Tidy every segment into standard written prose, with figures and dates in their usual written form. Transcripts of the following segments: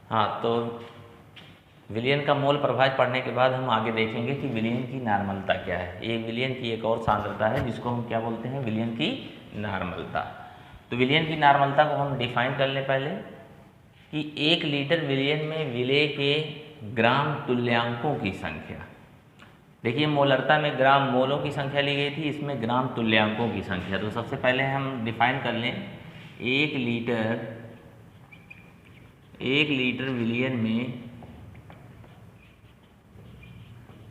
हाँ, तो विलियन का मोल प्रभाज पढ़ने के बाद हम आगे देखेंगे कि विलियन की नार्मलता क्या है। ये विलियन की एक और सांद्रता है जिसको हम क्या बोलते हैं, विलियन की नार्मलता। तो विलियन की नार्मलता को हम डिफाइन कर लें पहले कि 1 लीटर विलियन में विलेय के ग्राम तुल्यांकों की संख्या। देखिए, मोलरता में ग्राम मोलों की संख्या ली गई थी, इसमें ग्राम तुल्यांकों की संख्या। तो सबसे पहले हम डिफाइन कर लें 1 लीटर विलियन में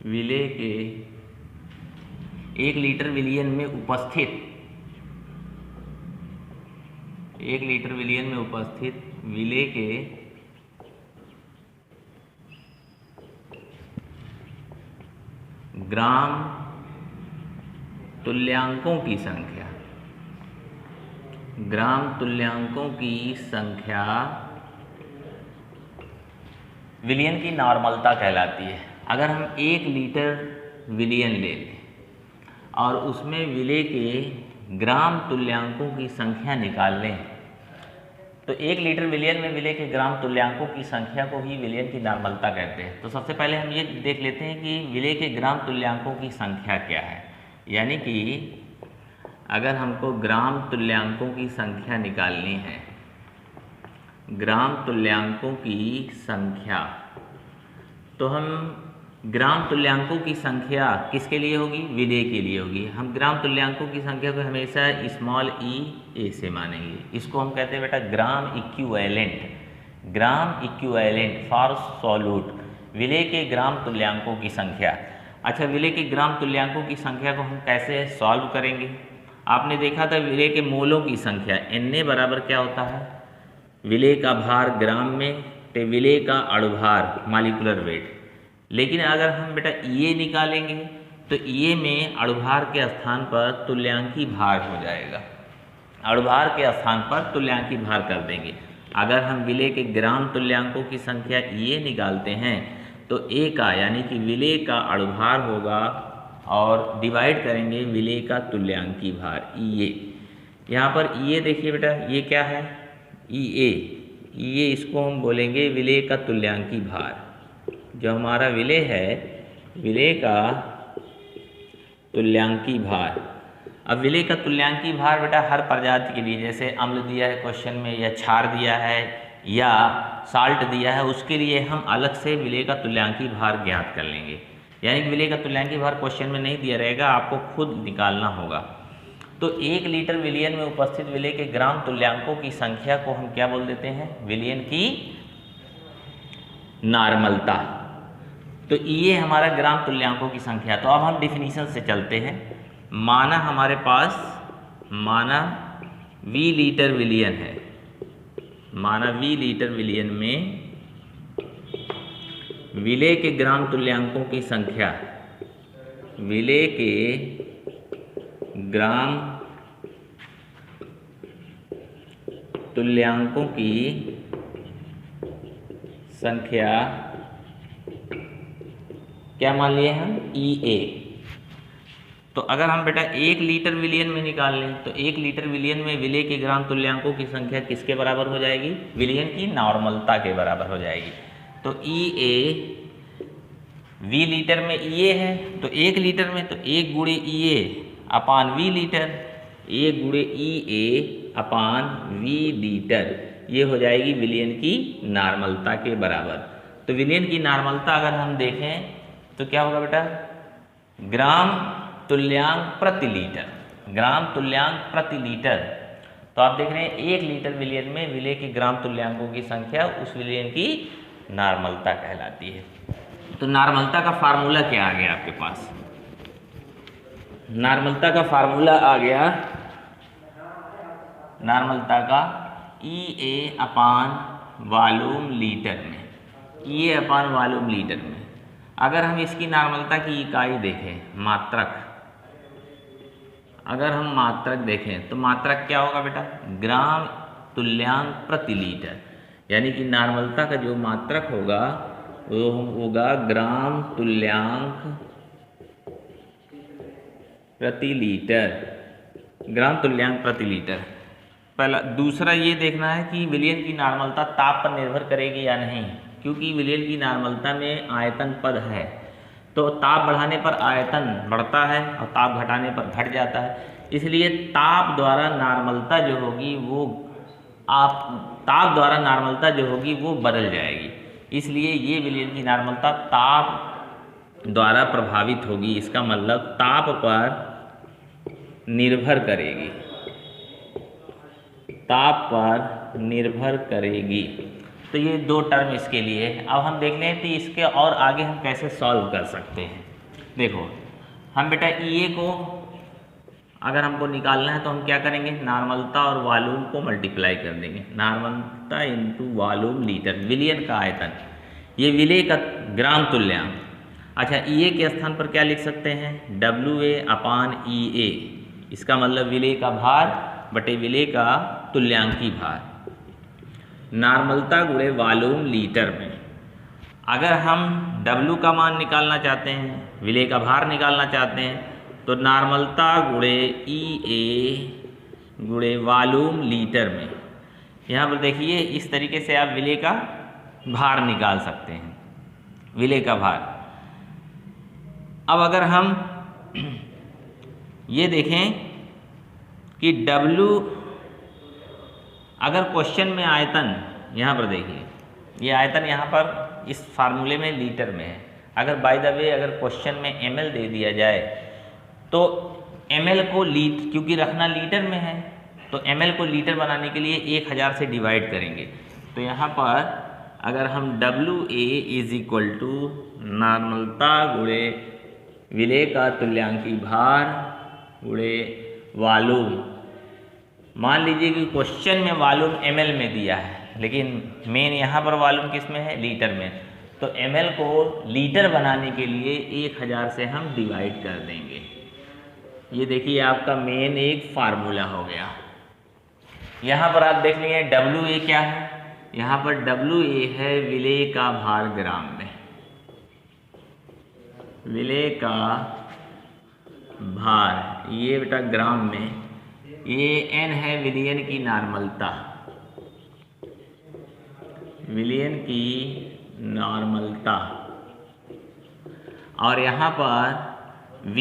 विलेय के 1 लीटर विलियन में उपस्थित 1 लीटर विलियन में उपस्थित विलेय के ग्राम तुल्यांकों की संख्या। ग्राम तुल्यांकों की संख्या विलियन की नॉर्मलता कहलाती है। अगर हम 1 लीटर विलियन ले लें और उसमें विलेय के ग्राम तुल्यांकों की संख्या निकाल लें, तो 1 लीटर विलियन में विलेय के ग्राम तुल्यांकों की संख्या को ही विलियन की नॉर्मलता कहते हैं। तो सबसे पहले हम ये देख लेते हैं कि विलेय के ग्राम तुल्यांकों की संख्या क्या है। यानी कि अगर हमको ग्राम तुल्यांकों की संख्या निकालनी है, ग्राम तुल्यांकों की संख्या, तो हम ग्राम तुल्यांकों की संख्या किसके लिए होगी, विलेय के लिए होगी। हम ग्राम तुल्यांकों की संख्या को हमेशा स्मॉल e a से मानेंगे। इसको हम कहते हैं बेटा ग्राम इक्विवेलेंट फॉर सॉल्यूट, विलेय के ग्राम तुल्यांकों की संख्या। अच्छा, विलेय के ग्राम तुल्यांकों की संख्या को हम कैसे सॉल्व करेंगे। आपने देखा था विलेय के मोलों की संख्या Na बराबर क्या होता है, विलेय का भार ग्राम में तो विलेय का अणुभार मॉलिक्यूलर वेट। लेकिन अगर हम बेटा ये निकालेंगे तो ये में अणुभार के स्थान पर तुल्यांकी भार हो जाएगा, अणुभार के स्थान पर तुल्यांकी भार कर देंगे। अगर हम विलेय के ग्राम तुल्यांकों की संख्या ये निकालते हैं तो ए का यानी कि विलेय का अणुभार होगा और डिवाइड करेंगे विलेय का तुल्यांकी भार ये। यहाँ पर ये देखिए बेटा, ये क्या है, ये इसको हम बोलेंगे विलेय का तुल्यांकी भार। जो हमारा विलेय है, विलेय का तुल्यांकी भार। अब विलेय का तुल्यांकी भार बेटा हर प्रजाति के लिए, जैसे अम्ल दिया है क्वेश्चन में, या क्षार दिया है या साल्ट दिया है, उसके लिए हम अलग से विलेय का तुल्यांकी भार ज्ञात कर लेंगे। यानी कि विलेय का तुल्यांकी भार क्वेश्चन में नहीं दिया रहेगा, आपको खुद निकालना होगा। तो 1 लीटर विलियन में उपस्थित विलेय के ग्राम तुल्यांकों की संख्या को हम क्या बोल देते हैं, विलियन की नार्मलता। तो ये हमारा ग्राम तुल्यांकों की संख्या। तो अब हम डिफिनीशन से चलते हैं। माना हमारे पास V लीटर विलियन है, माना V लीटर विलियन में विलेय के ग्राम तुल्यांकों की संख्या, विलेय के ग्राम तुल्यांकों की संख्या क्या मान लिए हम, EA। तो अगर हम बेटा 1 लीटर विलियन में निकाल लें तो 1 लीटर विलियन में विलेय के ग्राम तुल्यांकों की संख्या किसके बराबर हो जाएगी, विलियन की नॉर्मलता के बराबर हो जाएगी। तो EA, V लीटर में EA है तो 1 लीटर में तो 1 गुणे EA अपान V लीटर, 1 गुणे EA अपान V लीटर, ये हो जाएगी विलियन की नॉर्मलता के बराबर। तो विलियन की नॉर्मलता अगर हम देखें तो क्या होगा बेटा, ग्राम तुल्यांक प्रति लीटर, ग्राम तुल्यांक प्रति लीटर। तो आप देख रहे हैं 1 लीटर विलियन में विलेय के ग्राम तुल्यांकों की संख्या उस विलियन की नॉर्मलता कहलाती है। तो नॉर्मलता का फार्मूला क्या आ गया आपके पास, नॉर्मलता का फार्मूला आ गया, नॉर्मलता का EA अपान वॉल्यूम लीटर में, EA अपान वॉल्यूम लीटर में। अगर हम इसकी नॉर्मलता की इकाई देखें, मात्रक, अगर हम मात्रक देखें तो मात्रक क्या होगा बेटा, ग्राम तुल्यांक प्रति लीटर। यानी कि नॉर्मलता का जो मात्रक होगा वो होगा ग्राम तुल्यांक प्रति लीटर, ग्राम तुल्यांक प्रति लीटर। पहला। दूसरा ये देखना है कि विलयन की नॉर्मलता ताप पर निर्भर करेगी या नहीं, क्योंकि विलयन की नॉर्मलता में आयतन पद है, तो ताप बढ़ाने पर आयतन बढ़ता है और ताप घटाने पर घट जाता है। इसलिए ताप द्वारा नॉर्मलता जो होगी वो बदल जाएगी। इसलिए ये विलयन की नॉर्मलता ताप द्वारा प्रभावित होगी। इसका मतलब ताप पर निर्भर करेगी, ताप पर निर्भर करेगी। तो ये दो टर्म इसके लिए है। अब हम देख लें कि इसके और आगे हम कैसे सॉल्व कर सकते हैं। देखो, हम बेटा EA को अगर हमको निकालना है तो हम क्या करेंगे, नॉर्मलता और वॉल्यूम को मल्टीप्लाई कर देंगे। नॉर्मलता इंटू वॉल्यूम लीटर, विलयन का आयतन, ये विलय का ग्राम तुल्यांक। अच्छा, EA के स्थान पर क्या लिख सकते हैं, WA/EA। इसका मतलब विलय का भार बटे विलय का तुल्यांकी भार, नॉर्मलता गुणे वॉल्यूम लीटर में। अगर हम W का मान निकालना चाहते हैं, विलय का भार निकालना चाहते हैं, तो नॉर्मलता गुणे EA गुणे वॉल्यूम लीटर में। यहाँ पर देखिए, इस तरीके से आप विलय का भार निकाल सकते हैं, विलय का भार। अब अगर हम ये देखें कि W, अगर क्वेश्चन में आयतन, यहाँ पर देखिए ये आयतन यहाँ पर इस फार्मूले में लीटर में है। अगर बाय द वे अगर क्वेश्चन में ml दे दिया जाए तो ml को क्योंकि रखना लीटर में है, तो ml को लीटर बनाने के लिए 1000 से डिवाइड करेंगे। तो यहाँ पर अगर हम WA = नॉर्मलता गुणे विलय का तुल्यांकी भार गुणे वॉल्यूम, मान लीजिए कि क्वेश्चन में वॉल्यूम ml में दिया है, लेकिन मेन यहाँ पर वॉल्यूम किस में है, लीटर में। तो ml को लीटर बनाने के लिए 1000 से हम डिवाइड कर देंगे। ये देखिए आपका मेन एक फार्मूला हो गया। यहाँ पर आप देख लीजिए WA क्या है, यहाँ पर WA है विलय का भार ग्राम में, विलय का भार, ये बेटा ग्राम में। ये N है विलयन की नॉर्मलता, विलयन की नॉर्मलता, और यहाँ पर V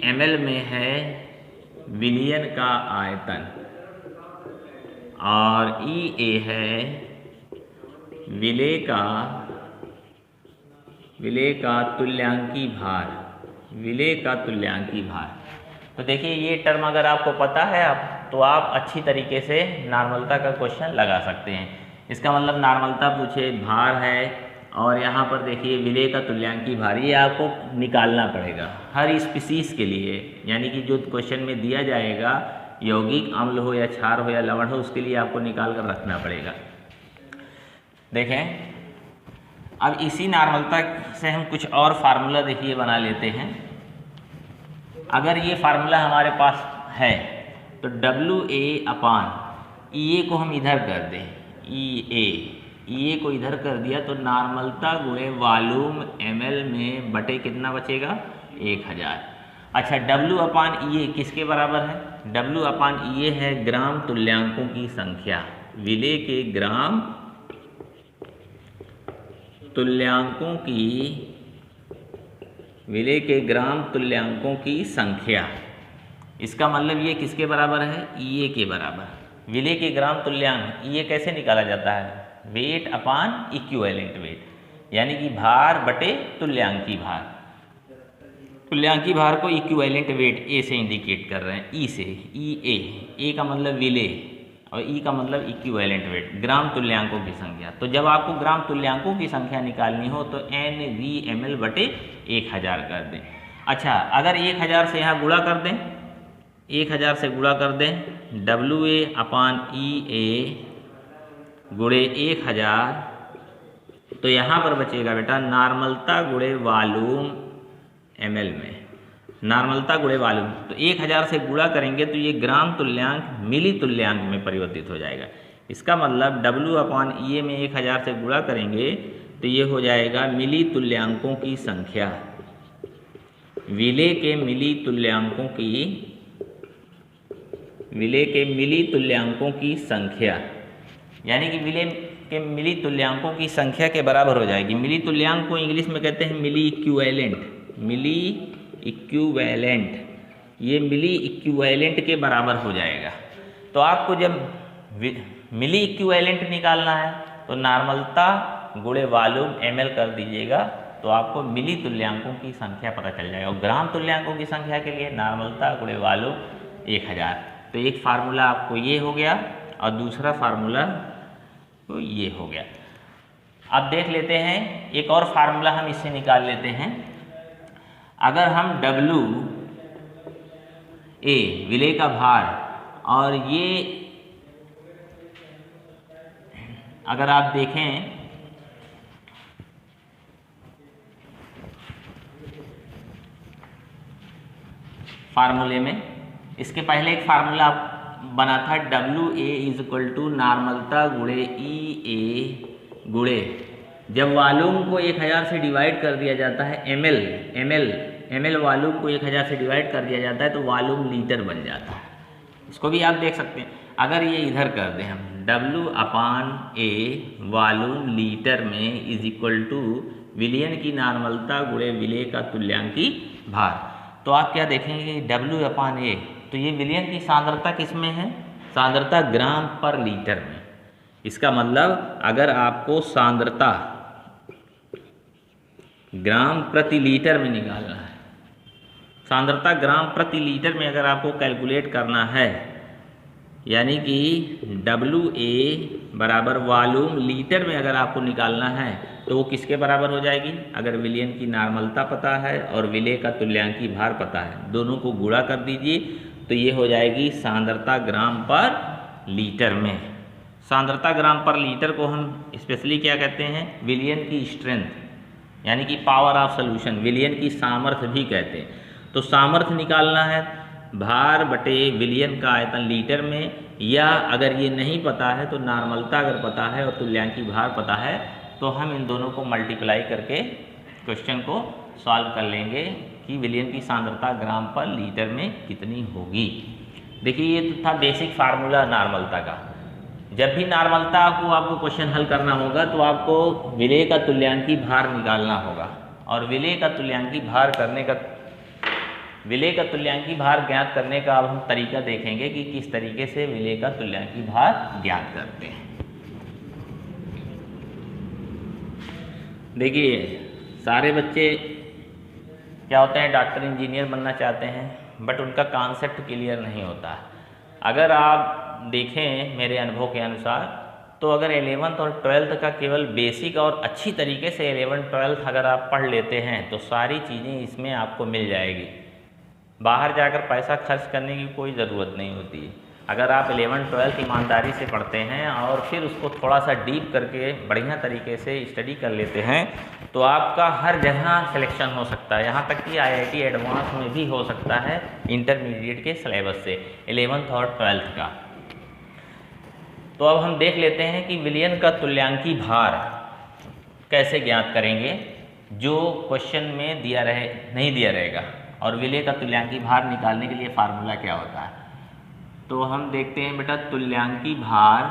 ml में है विलयन का आयतन, और EA है विलय का तुल्यांकी भार, विलय का तुल्यांकी भार। तो देखिए ये टर्म अगर आपको पता है तो आप अच्छी तरीके से नॉर्मलता का क्वेश्चन लगा सकते हैं। इसका मतलब नॉर्मलता पूछे, भार है, और यहाँ पर देखिए विलय का तुल्यांकी भार, ये आपको निकालना पड़ेगा हर स्पीसीज के लिए। यानी कि जो क्वेश्चन में दिया जाएगा, यौगिक अम्ल हो या क्षार हो या लवण हो, उसके लिए आपको निकाल कर रखना पड़ेगा। देखें, अब इसी नॉर्मलता से हम कुछ और फार्मूला देखिए बना लेते हैं। अगर ये फार्मूला हमारे पास है तो WA/EA को हम इधर कर दें, EA को इधर कर दिया तो नॉर्मलता गुणे वॉल्यूम ml में बटे कितना बचेगा, 1000। अच्छा, W/EA किसके बराबर है, W/EA है ग्राम तुल्यांकों की संख्या, विलय के ग्राम तुल्यांकों की, विलय के ग्राम तुल्यांकों की संख्या। इसका मतलब ये किसके बराबर है, EA के बराबर। विलय के ग्राम तुल्यांक EA कैसे निकाला जाता है, वेट/इक्विवेलेंट वेट, यानी कि भार बटे तुल्यांकी भार। तुल्यांकी भार को इक्विवेलेंट वेट A से इंडिकेट कर रहे हैं, E से, EA का मतलब विलय और E का मतलब इक्विवेलेंट वेट, ग्राम तुल्यांकों की संख्या। तो जब आपको ग्राम तुल्यांकों की संख्या निकालनी हो तो NV/ml बटे 1000 कर दें। अच्छा, अगर 1000 से यहाँ गुणा कर दें, 1000 से गुणा कर दें, WA/EA गुणे 1000, तो यहाँ पर बचेगा बेटा नॉर्मलता गुणे वॉल्यूम ml में, नॉर्मलता गुणे वॉल्यूम। तो 1000 से गुणा करेंगे तो ये ग्राम तुल्यांक मिली तुल्यांक में परिवर्तित हो जाएगा। इसका मतलब W/EA में 1000 से गुणा करेंगे तो ये हो जाएगा मिली तुल्यांकों की संख्या, विलय के मिली तुल्यांकों की विलेय के मिली तुल्यांकों की संख्या, यानी कि विलेय के मिली तुल्यांकों की संख्या के बराबर हो जाएगी। मिली तुल्यांक को इंग्लिश में कहते हैं मिली इक्विवेलेंट। मिली इक्विवेलेंट, ये मिली इक्विवेलेंट के बराबर हो जाएगा। तो आपको जब मिली इक्विवेलेंट निकालना है तो नार्मलता गुणे वॉल्यूम ml कर दीजिएगा, तो आपको मिली तुल्यांकों की संख्या पता चल जाएगा। और ग्राम तुल्यांकों की संख्या के लिए नार्मलता गुणे वॉल्यूम 1000। तो एक फार्मूला आपको ये हो गया और दूसरा फार्मूला तो ये हो गया। अब देख लेते हैं एक और फार्मूला हम इससे निकाल लेते हैं। अगर हम W A विलेय का भार और ये अगर आप देखें फार्मूले में, इसके पहले एक फार्मूला बना था WA = नार्मलता गुणे EA गुणे, जब वॉल्यूम को 1000 से डिवाइड कर दिया जाता है ml वॉल्यूम को 1000 से डिवाइड कर दिया जाता है तो वॉल्यूम लीटर बन जाता है। इसको भी आप देख सकते हैं। अगर ये इधर कर दें हम W/A वॉल्यूम लीटर में = विलयन की नार्मलता गुणे विलेय का तुल्यांकी भार, तो आप क्या देखेंगे W/A, तो ये विलयन की सांद्रता किस में है? सांद्रता ग्राम पर लीटर में। इसका मतलब अगर आपको सांद्रता ग्राम प्रति लीटर में निकालना है, सांद्रता ग्राम प्रति लीटर में अगर आपको कैलकुलेट करना है, यानी कि WA बराबर वॉल्यूम लीटर में अगर आपको निकालना है तो वो किसके बराबर हो जाएगी? अगर विलयन की नार्मलता पता है और विलेय का तुल्यांकी भार पता है, दोनों को गुणा कर दीजिए तो ये हो जाएगी सांद्रता ग्राम पर लीटर में। सांद्रता ग्राम पर लीटर को हम स्पेशली क्या कहते हैं? विलयन की स्ट्रेंथ, यानी कि पावर ऑफ सॉल्यूशन, विलयन की सामर्थ्य भी कहते हैं। तो सामर्थ्य निकालना है भार बटे विलयन का आयतन लीटर में, या अगर ये नहीं पता है तो नार्मलता अगर पता है और तुल्यांकी भार पता है तो हम इन दोनों को मल्टीप्लाई करके क्वेश्चन को सॉल्व कर लेंगे कि विलयन की सांद्रता ग्राम पर लीटर में कितनी होगी। देखिए ये तो था बेसिक फार्मूला नार्मलता का। जब भी नार्मलता को आपको क्वेश्चन हल करना होगा तो आपको विलेय का तुल्यांकी भार निकालना होगा, और विलेय का तुल्यांकी भार ज्ञात करने का अब हम तरीका देखेंगे कि किस तरीके से विलेय का तुल्यांकी भार ज्ञात करते हैं। देखिए सारे बच्चे क्या होते हैं, डॉक्टर इंजीनियर बनना चाहते हैं, बट उनका कॉन्सेप्ट क्लियर नहीं होता। अगर आप देखें मेरे अनुभव के अनुसार तो अगर 11th और 12th का केवल बेसिक और अच्छी तरीके से 11th 12th अगर आप पढ़ लेते हैं तो सारी चीज़ें इसमें आपको मिल जाएगी। बाहर जाकर पैसा खर्च करने की कोई ज़रूरत नहीं होती है। अगर आप 11th 12th ईमानदारी से पढ़ते हैं और फिर उसको थोड़ा सा डीप करके बढ़िया तरीके से स्टडी कर लेते हैं तो आपका हर जगह सिलेक्शन हो सकता है, यहाँ तक कि IIT एडवांस में भी हो सकता है इंटरमीडिएट के सिलेबस से 11th और 12th का। तो अब हम देख लेते हैं कि विलयन का तुल्यांकी भार कैसे ज्ञात करेंगे, जो क्वेश्चन में नहीं दिया रहेगा, और विलेय का तुल्यांकी भार निकालने के लिए फार्मूला क्या होता है। तो हम देखते हैं बेटा, तुल्यांकी भार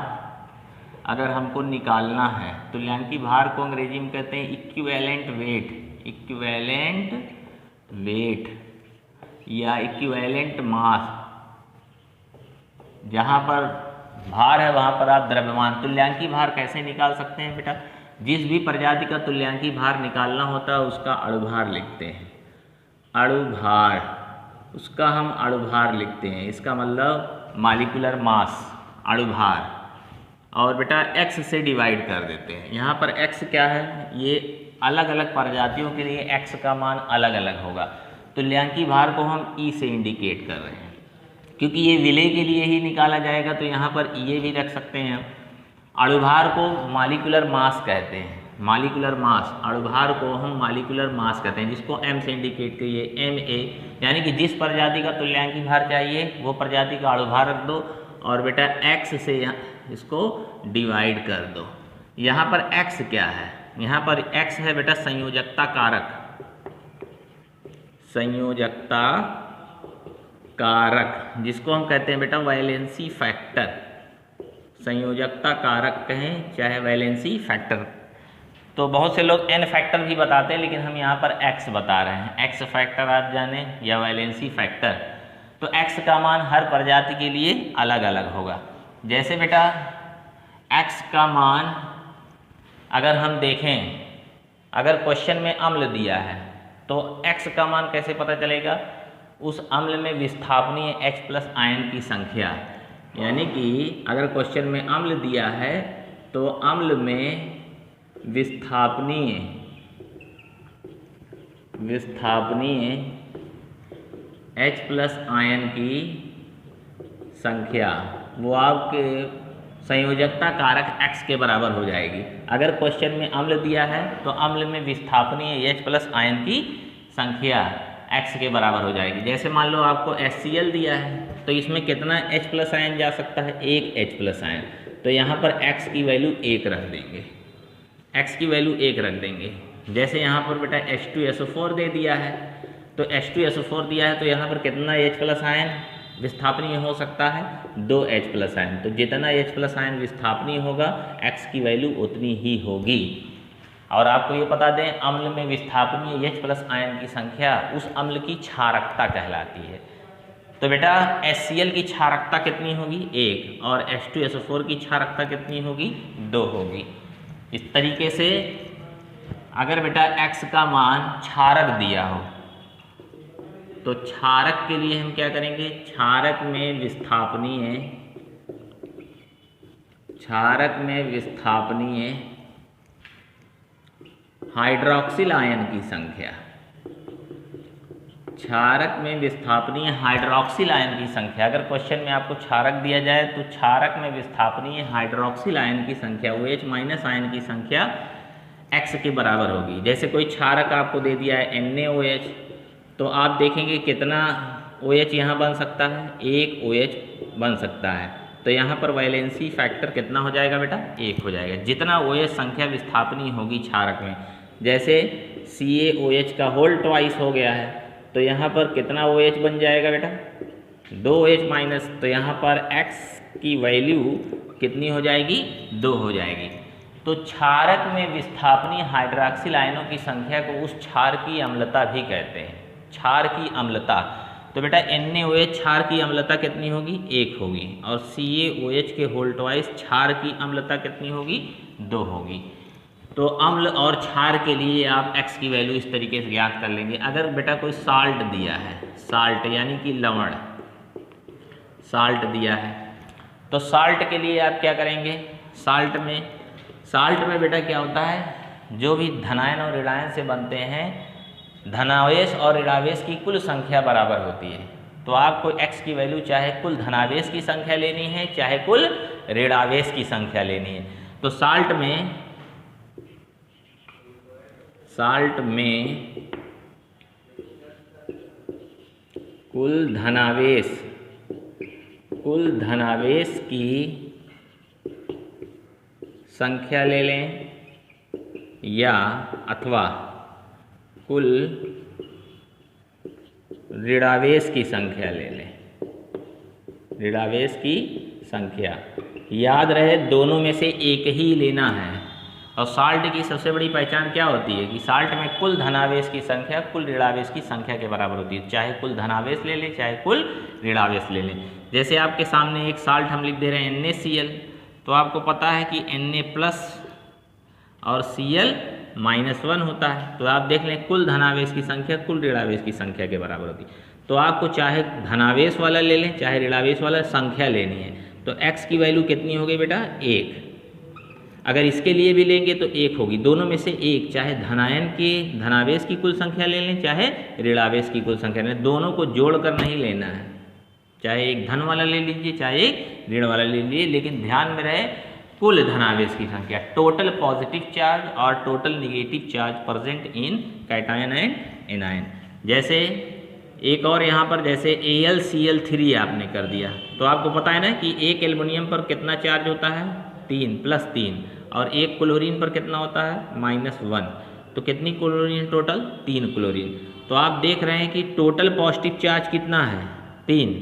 अगर हमको निकालना है, तुल्यांकी भार को अंग्रेजी में कहते हैं इक्विवेलेंट वेट या इक्विवेलेंट मास। जहाँ पर भार है वहाँ पर आप द्रव्यमान। तुल्यांकी भार कैसे निकाल सकते हैं बेटा? जिस भी प्रजाति का तुल्यांकी भार निकालना होता है उसका अणुभार लिखते हैं, अणुभार, उसका हम अणुभार लिखते हैं। इसका मतलब मॉलिक्यूलर मास, अणुभार, और बेटा x से डिवाइड कर देते हैं। यहाँ पर x क्या है, ये अलग अलग प्रजातियों के लिए x का मान अलग अलग होगा। तुल्यांकी भार को हम E से इंडिकेट कर रहे हैं क्योंकि ये विलेय के लिए ही निकाला जाएगा, तो यहाँ पर ये भी रख सकते हैं। अणुभार को मॉलिक्यूलर मास कहते हैं, मॉलिक्यूलर मास, अणुभार को हम मॉलिक्यूलर मास कहते हैं, जिसको m से इंडिकेट करिए, Ma, यानी कि जिस प्रजाति का तुल्यांकी भार चाहिए वो प्रजाति का अणुभार रख दो और बेटा x से इसको डिवाइड कर दो। यहाँ पर x क्या है? यहाँ पर x है बेटा संयोजकता कारक, संयोजकता कारक, जिसको हम कहते हैं बेटा वैलेंसी फैक्टर, संयोजकता कारक कहें चाहे वैलेंसी फैक्टर। तो बहुत से लोग एन फैक्टर भी बताते हैं, लेकिन हम यहाँ पर एक्स बता रहे हैं। एक्स फैक्टर आप जाने या वैलेंसी फैक्टर। तो एक्स का मान हर प्रजाति के लिए अलग अलग होगा। जैसे बेटा एक्स का मान अगर हम देखें, अगर क्वेश्चन में अम्ल दिया है तो एक्स का मान कैसे पता चलेगा? उस अम्ल में विस्थापनीय H प्लस आयन की संख्या, यानी कि अगर क्वेश्चन में अम्ल दिया है तो अम्ल में विस्थापनीय H प्लस आयन की संख्या वो आपके संयोजकता कारक x के बराबर हो जाएगी। अगर क्वेश्चन में अम्ल दिया है तो अम्ल में विस्थापनीय H प्लस आयन की संख्या x के बराबर हो जाएगी। जैसे मान लो आपको HCl दिया है तो इसमें कितना H प्लस आयन जा सकता है? एक H प्लस आयन। तो यहाँ पर x की वैल्यू 1 रख देंगे, x की वैल्यू 1 रख देंगे। जैसे यहाँ पर बेटा H2SO4 दे दिया है तो H2SO4 दिया है तो यहाँ पर कितना H प्लस आयन विस्थापनीय हो सकता है? 2 H प्लस आयन। तो जितना H प्लस आयन विस्थापनीय होगा x की वैल्यू उतनी ही होगी। और आपको ये बता दें, अम्ल में विस्थापनीय H प्लस आयन की संख्या उस अम्ल की क्षारकता कहलाती है। तो बेटा HCl की क्षारकता कितनी होगी? 1, और H2SO4 की क्षारकता कितनी होगी? 2 होगी। इस तरीके से अगर बेटा x का मान क्षारक दिया हो तो क्षारक के लिए हम क्या करेंगे? क्षारक में विस्थापनीय हाइड्रोक्सिल आयन की संख्या, क्षारक में विस्थापनीय हाइड्रोक्सिल आयन की संख्या। अगर क्वेश्चन में आपको क्षारक दिया जाए तो क्षारक में विस्थापनीय हाइड्रोक्सिल आयन की संख्या OH माइनस आयन की संख्या x के बराबर होगी। जैसे कोई क्षारक आपको दे दिया है NaOH, तो आप देखेंगे कितना OH यहाँ बन सकता है? 1 OH बन सकता है। तो यहाँ पर वैलेंसी फैक्टर कितना हो जाएगा बेटा? 1 हो जाएगा। जितना OH संख्या विस्थापनीय होगी क्षारक में, जैसे CaOH का होल ट्वाइस हो गया है तो यहाँ पर कितना OH बन जाएगा बेटा? 2 OH माइनस। तो यहाँ पर x की वैल्यू कितनी हो जाएगी? 2 हो जाएगी। तो क्षारक में विस्थापनीय हाइड्रोक्सिल आयनों की संख्या को उस क्षार की अम्लता भी कहते हैं, क्षार की अम्लता। तो बेटा NaOH क्षार की अम्लता कितनी होगी? 1 होगी। और CaOH के होल ट्वाइस क्षार की अम्लता कितनी होगी? 2 होगी। तो अम्ल और क्षार के लिए आप x की वैल्यू इस तरीके से ज्ञात कर लेंगे। अगर बेटा कोई साल्ट दिया है, साल्ट यानी कि लवण, साल्ट दिया है तो साल्ट के लिए आप क्या करेंगे? साल्ट में बेटा क्या होता है? जो भी धनायन और ऋणायन से बनते हैं, धनावेश और ऋणावेश की कुल संख्या बराबर होती है। तो आपको x की वैल्यू चाहे कुल धनावेश की संख्या लेनी है चाहे कुल ऋणावेश की संख्या लेनी है। तो साल्ट में कुल धनावेश की संख्या ले लें या अथवा कुल ऋणावेश की संख्या ले लें। ऋणावेश की संख्या याद रहे दोनों में से एक ही लेना है। और साल्ट की सबसे बड़ी पहचान क्या होती है कि साल्ट में कुल धनावेश की संख्या कुल ऋणावेश की संख्या के बराबर होती है। चाहे कुल धनावेश ले लें चाहे कुल ऋणावेश ले लें। जैसे आपके सामने एक साल्ट हम लिख दे रहे हैं NaCl, तो आपको पता है कि Na प्लस और Cl -1 होता है। तो आप देख लें कुल धनावेश की संख्या कुल ऋणावेश की संख्या के बराबर होती है। तो आपको चाहे धनावेश वाला ले लें चाहे ऋणावेश वाला संख्या लेनी है। तो x की वैल्यू कितनी हो गई बेटा? 1। अगर इसके लिए भी लेंगे तो 1 होगी। दोनों में से एक, चाहे धनायन के धनावेश की कुल संख्या ले लें चाहे ऋणावेश की कुल संख्या ले लें, दोनों को जोड़कर नहीं लेना है। चाहे एक धन वाला ले लीजिए चाहे एक ऋण वाला ले लीजिए, लेकिन ध्यान में रहे कुल धनावेश की संख्या, टोटल पॉजिटिव चार्ज और total negative charge present in cation and anion. जैसे एक और यहाँ पर जैसे AlCl3 आपने कर दिया, तो आपको पता है ना कि एक एल्युमिनियम पर कितना चार्ज होता है? 3 + 3, और एक क्लोरीन पर कितना होता है? -1। तो कितनी क्लोरीन टोटल? 3 क्लोरीन। तो आप देख रहे हैं कि टोटल पॉजिटिव चार्ज कितना है? 3,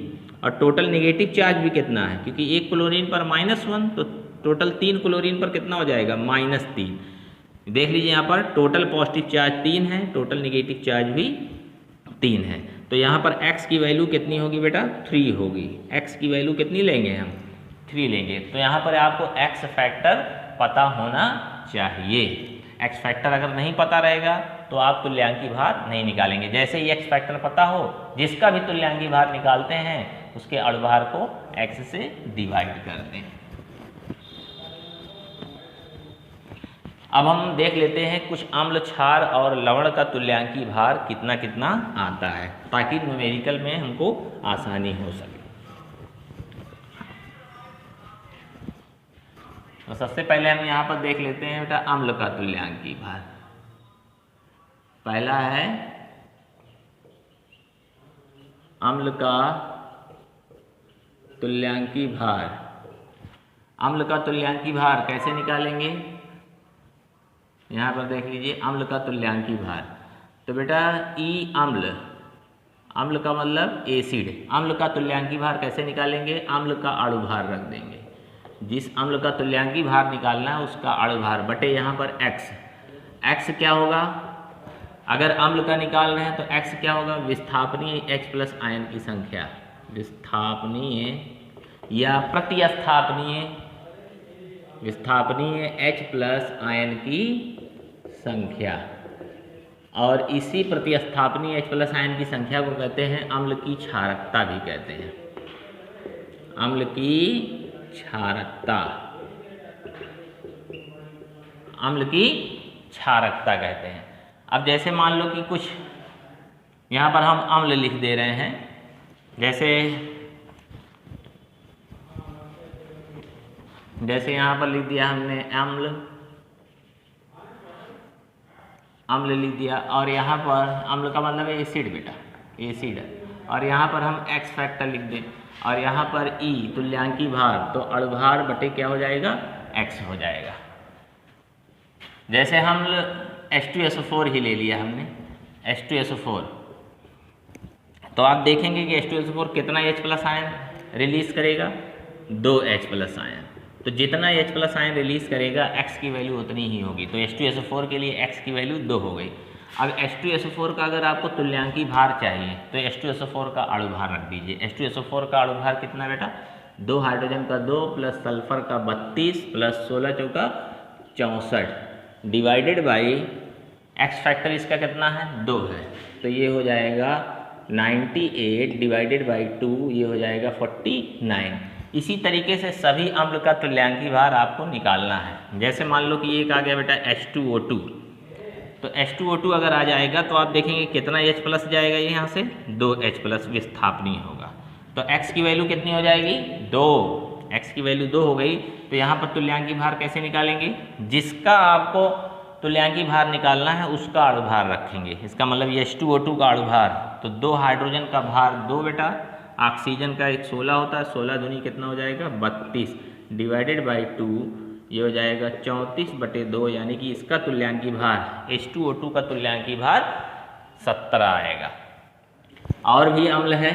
और टोटल नेगेटिव चार्ज भी कितना है, क्योंकि एक क्लोरीन पर -1, तो टोटल 3 क्लोरीन पर कितना हो जाएगा, -3। देख लीजिए यहाँ पर टोटल पॉजिटिव चार्ज 3 है, टोटल नेगेटिव चार्ज भी 3 है। तो यहाँ पर x की वैल्यू कितनी होगी बेटा, 3 होगी। x की वैल्यू कितनी लेंगे हम, 3 लेंगे। तो यहाँ पर आपको x फैक्टर पता होना चाहिए। x फैक्टर अगर नहीं पता रहेगा तो आप तुल्यांकी भार नहीं निकालेंगे। जैसे ही x फैक्टर पता हो, जिसका भी तुल्यांकी भार निकालते हैं उसके अणुभार को x से डिवाइड कर दें। अब हम देख लेते हैं कुछ अम्ल, क्षार और लवण का तुल्यांकी भार कितना कितना आता है, ताकि न्यूमेरिकल में हमको आसानी हो सके। तो सबसे पहले हम यहाँ पर देख लेते हैं बेटा अम्ल का तुल्यांकी भार। पहला है अम्ल का तुल्यांकी भार। अम्ल का तुल्यांकी भार कैसे निकालेंगे, यहाँ पर देख लीजिए अम्ल का तुल्यांकी भार। तो बेटा ई अम्ल, अम्ल का मतलब एसिड, अम्ल का तुल्यांकी भार कैसे निकालेंगे, अम्ल का अणु भार रख देंगे। जिस अम्ल का तुल्यांकी भार निकालना है उसका अणु भार बटे यहाँ पर x। x क्या होगा, अगर अम्ल का निकाल रहे हैं तो x क्या होगा, विस्थापनीय H+ आयन की संख्या, विस्थापनीय या प्रतिस्थापनीय, विस्थापनीय H+ आयन की संख्या। और इसी प्रतिस्थापनीय H+ आयन की संख्या को कहते हैं अम्ल की क्षारकता भी कहते हैं, अम्ल की क्षारकता, अम्ल की क्षारकता कहते हैं। अब जैसे मान लो कि कुछ यहाँ पर हम अम्ल लिख दे रहे हैं, जैसे यहाँ पर लिख दिया हमने अम्ल, अम्ल लिख दिया, और यहाँ पर अम्ल का मतलब है एसिड बेटा, एसिड, और यहाँ पर हम x फैक्टर लिख दें, और यहाँ पर E तुल्यांकी भार, तो अणुभार बटे क्या हो जाएगा, x हो जाएगा। जैसे हम H2SO4 ही ले लिया हमने, H2SO4, तो आप देखेंगे कि H2SO4 कितना H+ आयन रिलीज करेगा, 2 H+ आयन। तो जितना H+ आयन रिलीज करेगा x की वैल्यू उतनी ही होगी। तो H2SO4 के लिए x की वैल्यू 2 हो गई। अब H2SO4 का अगर आपको तुल्यांकी भार चाहिए तो H2SO4 का अणु भार रख दीजिए। H2SO4 का अणु भार कितना बेटा, 2 हाइड्रोजन का 2 प्लस सल्फर का 32 प्लस 16 चौका 64 डिवाइडेड बाई x फैक्टर इसका कितना है, 2 है, तो ये हो जाएगा 98 डिवाइडेड बाई 2, ये हो जाएगा 49। इसी तरीके से सभी अम्ल का तुल्यांकी भार आपको निकालना है। जैसे मान लो कि एक आ गया बेटा H2O2, तो H2O2 अगर आ जाएगा तो आप देखेंगे कितना H+ जाएगा, यहाँ से 2 H+ विस्थापनीय होगा। तो x की वैल्यू कितनी हो जाएगी, 2, x की वैल्यू 2 हो गई। तो यहाँ पर तुल्यांकी भार कैसे निकालेंगे, जिसका आपको तुल्यांकी भार निकालना है उसका अणु भार रखेंगे। इसका मतलब ये H2O2 का अणु भार, तो 2 हाइड्रोजन का भार 2 बेटा, ऑक्सीजन का एक 16 होता है, 16 दूनी कितना हो जाएगा 32 डिवाइडेड बाई 2, ये हो जाएगा 34/2, यानी कि इसका तुल्यांकी भार H2O2 का तुल्यांकी भार 17 आएगा। और भी अम्ल है,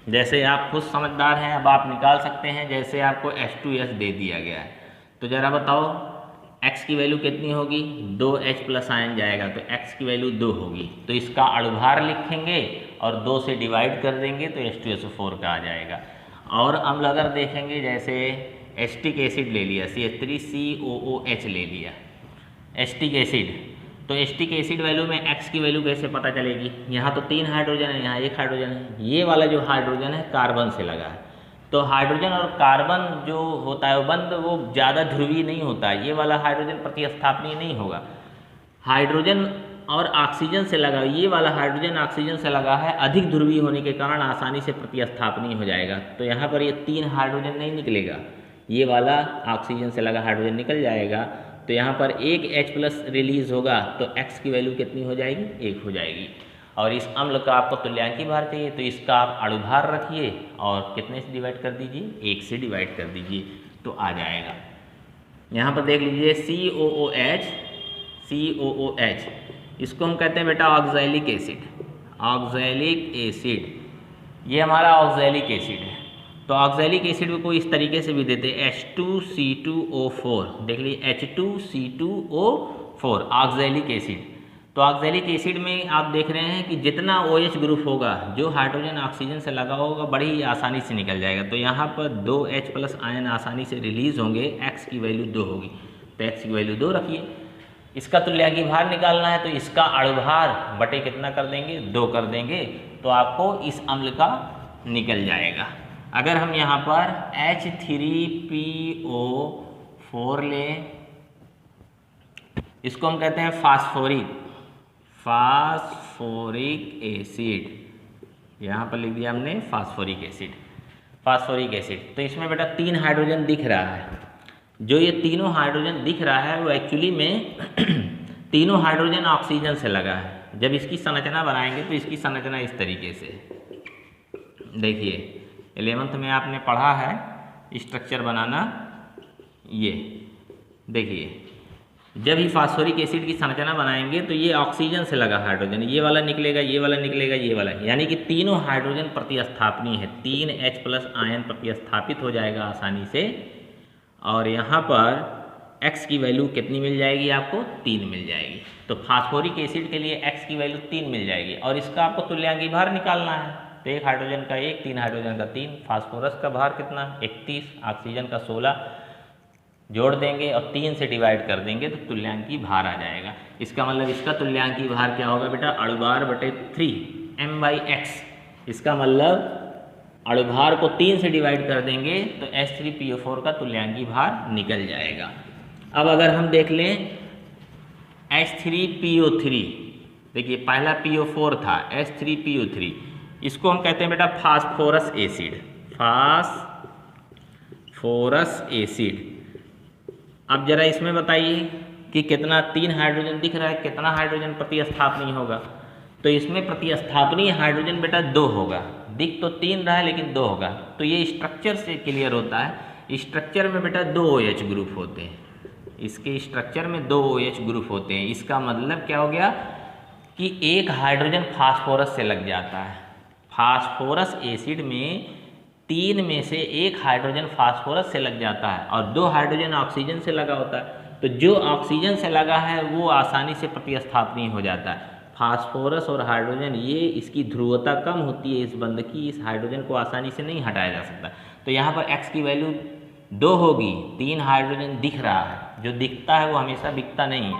जैसे आप खुद समझदार हैं, अब आप निकाल सकते हैं। जैसे आपको H2S दे दिया गया है, तो जरा बताओ x की वैल्यू कितनी होगी, 2 H+ आयन जाएगा, तो x की वैल्यू 2 होगी। तो इसका अणुभार लिखेंगे और 2 से डिवाइड कर देंगे तो H2SO4 का आ जाएगा। और अम्ल अगर देखेंगे, जैसे एस्टिक एसिड ले लिया, CH3COOH ले लिया, एस्टिक एसिड, तो एस्टिक एसिड वैल्यू में x की वैल्यू कैसे पता चलेगी, यहाँ तो 3 हाइड्रोजन है, यहाँ 1 हाइड्रोजन है, ये वाला जो हाइड्रोजन है कार्बन से लगा है। तो हाइड्रोजन और कार्बन जो होता है वो बंद, वो ज़्यादा ध्रुवीय नहीं होता है, ये वाला हाइड्रोजन प्रतिस्थापनीय नहीं होगा। हाइड्रोजन और ऑक्सीजन से लगा, ये वाला हाइड्रोजन ऑक्सीजन से लगा है, अधिक ध्रुवीय होने के कारण आसानी से प्रतिस्थापनीय हो जाएगा। तो यहाँ पर ये 3 हाइड्रोजन नहीं निकलेगा, ये वाला ऑक्सीजन से लगा हाइड्रोजन निकल जाएगा। तो यहाँ पर 1 H+ रिलीज होगा, तो x की वैल्यू कितनी हो जाएगी, 1 हो जाएगी। और इस अम्ल का आपको तुल्यांकी भार चाहिए, तो इसका आप अणु भार रखिए और कितने से डिवाइड कर दीजिए, 1 से डिवाइड कर दीजिए, तो आ जाएगा। यहाँ पर देख लीजिए COOH, इसको हम कहते हैं बेटा ऑक्सैलिक एसिड, ऑक्सैलिक एसिड, ये हमारा ऑक्सैलिक एसिड है। तो ऑक्सैलिक एसिड को इस तरीके से भी देते हैं H2C2O4, देख लीजिए H2C2O4 ऑक्सैलिक एसिड। तो ऑक्सैलिक एसिड में आप देख रहे हैं कि जितना OH ग्रुप होगा, जो हाइड्रोजन ऑक्सीजन से लगा होगा, बड़ी ही आसानी से निकल जाएगा। तो यहाँ पर 2H प्लस आयन आसानी से रिलीज होंगे, X की वैल्यू 2 होगी, तो X की वैल्यू 2 रखिए। इसका तुल्यांकी भार निकालना है, तो इसका अणुभार बटे कितना कर देंगे, 2 कर देंगे, तो आपको इस अम्ल का निकल जाएगा। अगर हम यहाँ पर H3PO4 लें, इसको हम कहते हैं फास्फोरिक एसिड, यहाँ पर लिख दिया हमने फास्फोरिक एसिड। तो इसमें बेटा 3 हाइड्रोजन दिख रहा है। जो ये तीनों हाइड्रोजन दिख रहा है वो एक्चुअली में तीनों हाइड्रोजन ऑक्सीजन से लगा है। जब इसकी संरचना बनाएंगे तो इसकी संरचना इस तरीके से, देखिए 11th में आपने पढ़ा है स्ट्रक्चर बनाना। ये देखिए, जब ही फास्फोरिक एसिड की संरचना बनाएंगे तो ये ऑक्सीजन से लगा हाइड्रोजन, ये वाला निकलेगा, ये वाला निकलेगा, ये वाला, यानी कि तीनों हाइड्रोजन प्रतिस्थापनीय है। 3H प्लस आयन प्रतिस्थापित हो जाएगा आसानी से, और यहाँ पर X की वैल्यू कितनी मिल जाएगी आपको, 3 मिल जाएगी। तो फास्फोरिक एसिड के लिए X की वैल्यू 3 मिल जाएगी, और इसका आपको तुल्यांकी भार निकालना है। तो 1 हाइड्रोजन का 1, 3 हाइड्रोजन का 3, फास्फोरस का भार कितना 31, ऑक्सीजन का 16 जोड़ देंगे और 3 से डिवाइड कर देंगे तो तुल्यांकी भार आ जाएगा। इसका मतलब इसका तुल्यांकी भार क्या होगा बेटा, अणुभार बटे 3 m/x। इसका मतलब अणुभार को 3 से डिवाइड कर देंगे तो H3PO4 का तुल्यांकी भार निकल जाएगा। अब अगर हम देख लें H3PO3, देखिए पहला PO4 था, H3PO3, इसको हम कहते हैं बेटा फास्फोरस एसिड। अब जरा इसमें बताइए कि कितना 3 हाइड्रोजन दिख रहा है, कितना हाइड्रोजन प्रतिस्थापनीय होगा। तो इसमें प्रतिस्थापनीय हाइड्रोजन बेटा 2 होगा, दिख तो 3 रहा है लेकिन 2 होगा। तो ये स्ट्रक्चर से क्लियर होता है, स्ट्रक्चर में बेटा 2 OH ग्रुप होते हैं, इसके स्ट्रक्चर में 2 OH ग्रुप होते हैं। इसका मतलब क्या हो गया कि एक हाइड्रोजन फास्फोरस से लग जाता है। फास्फोरस एसिड में 3 में से 1 हाइड्रोजन फास्फोरस से लग जाता है और 2 हाइड्रोजन ऑक्सीजन से लगा होता है। तो जो ऑक्सीजन से लगा है वो आसानी से प्रतिस्थापनीय हो जाता है। फास्फोरस और हाइड्रोजन, ये इसकी ध्रुवता कम होती है इस बंध की, इस हाइड्रोजन को आसानी से नहीं हटाया जा सकता। तो यहाँ पर X की वैल्यू 2 होगी, 3 हाइड्रोजन दिख रहा है, जो दिखता है वो हमेशा बिकता नहीं है।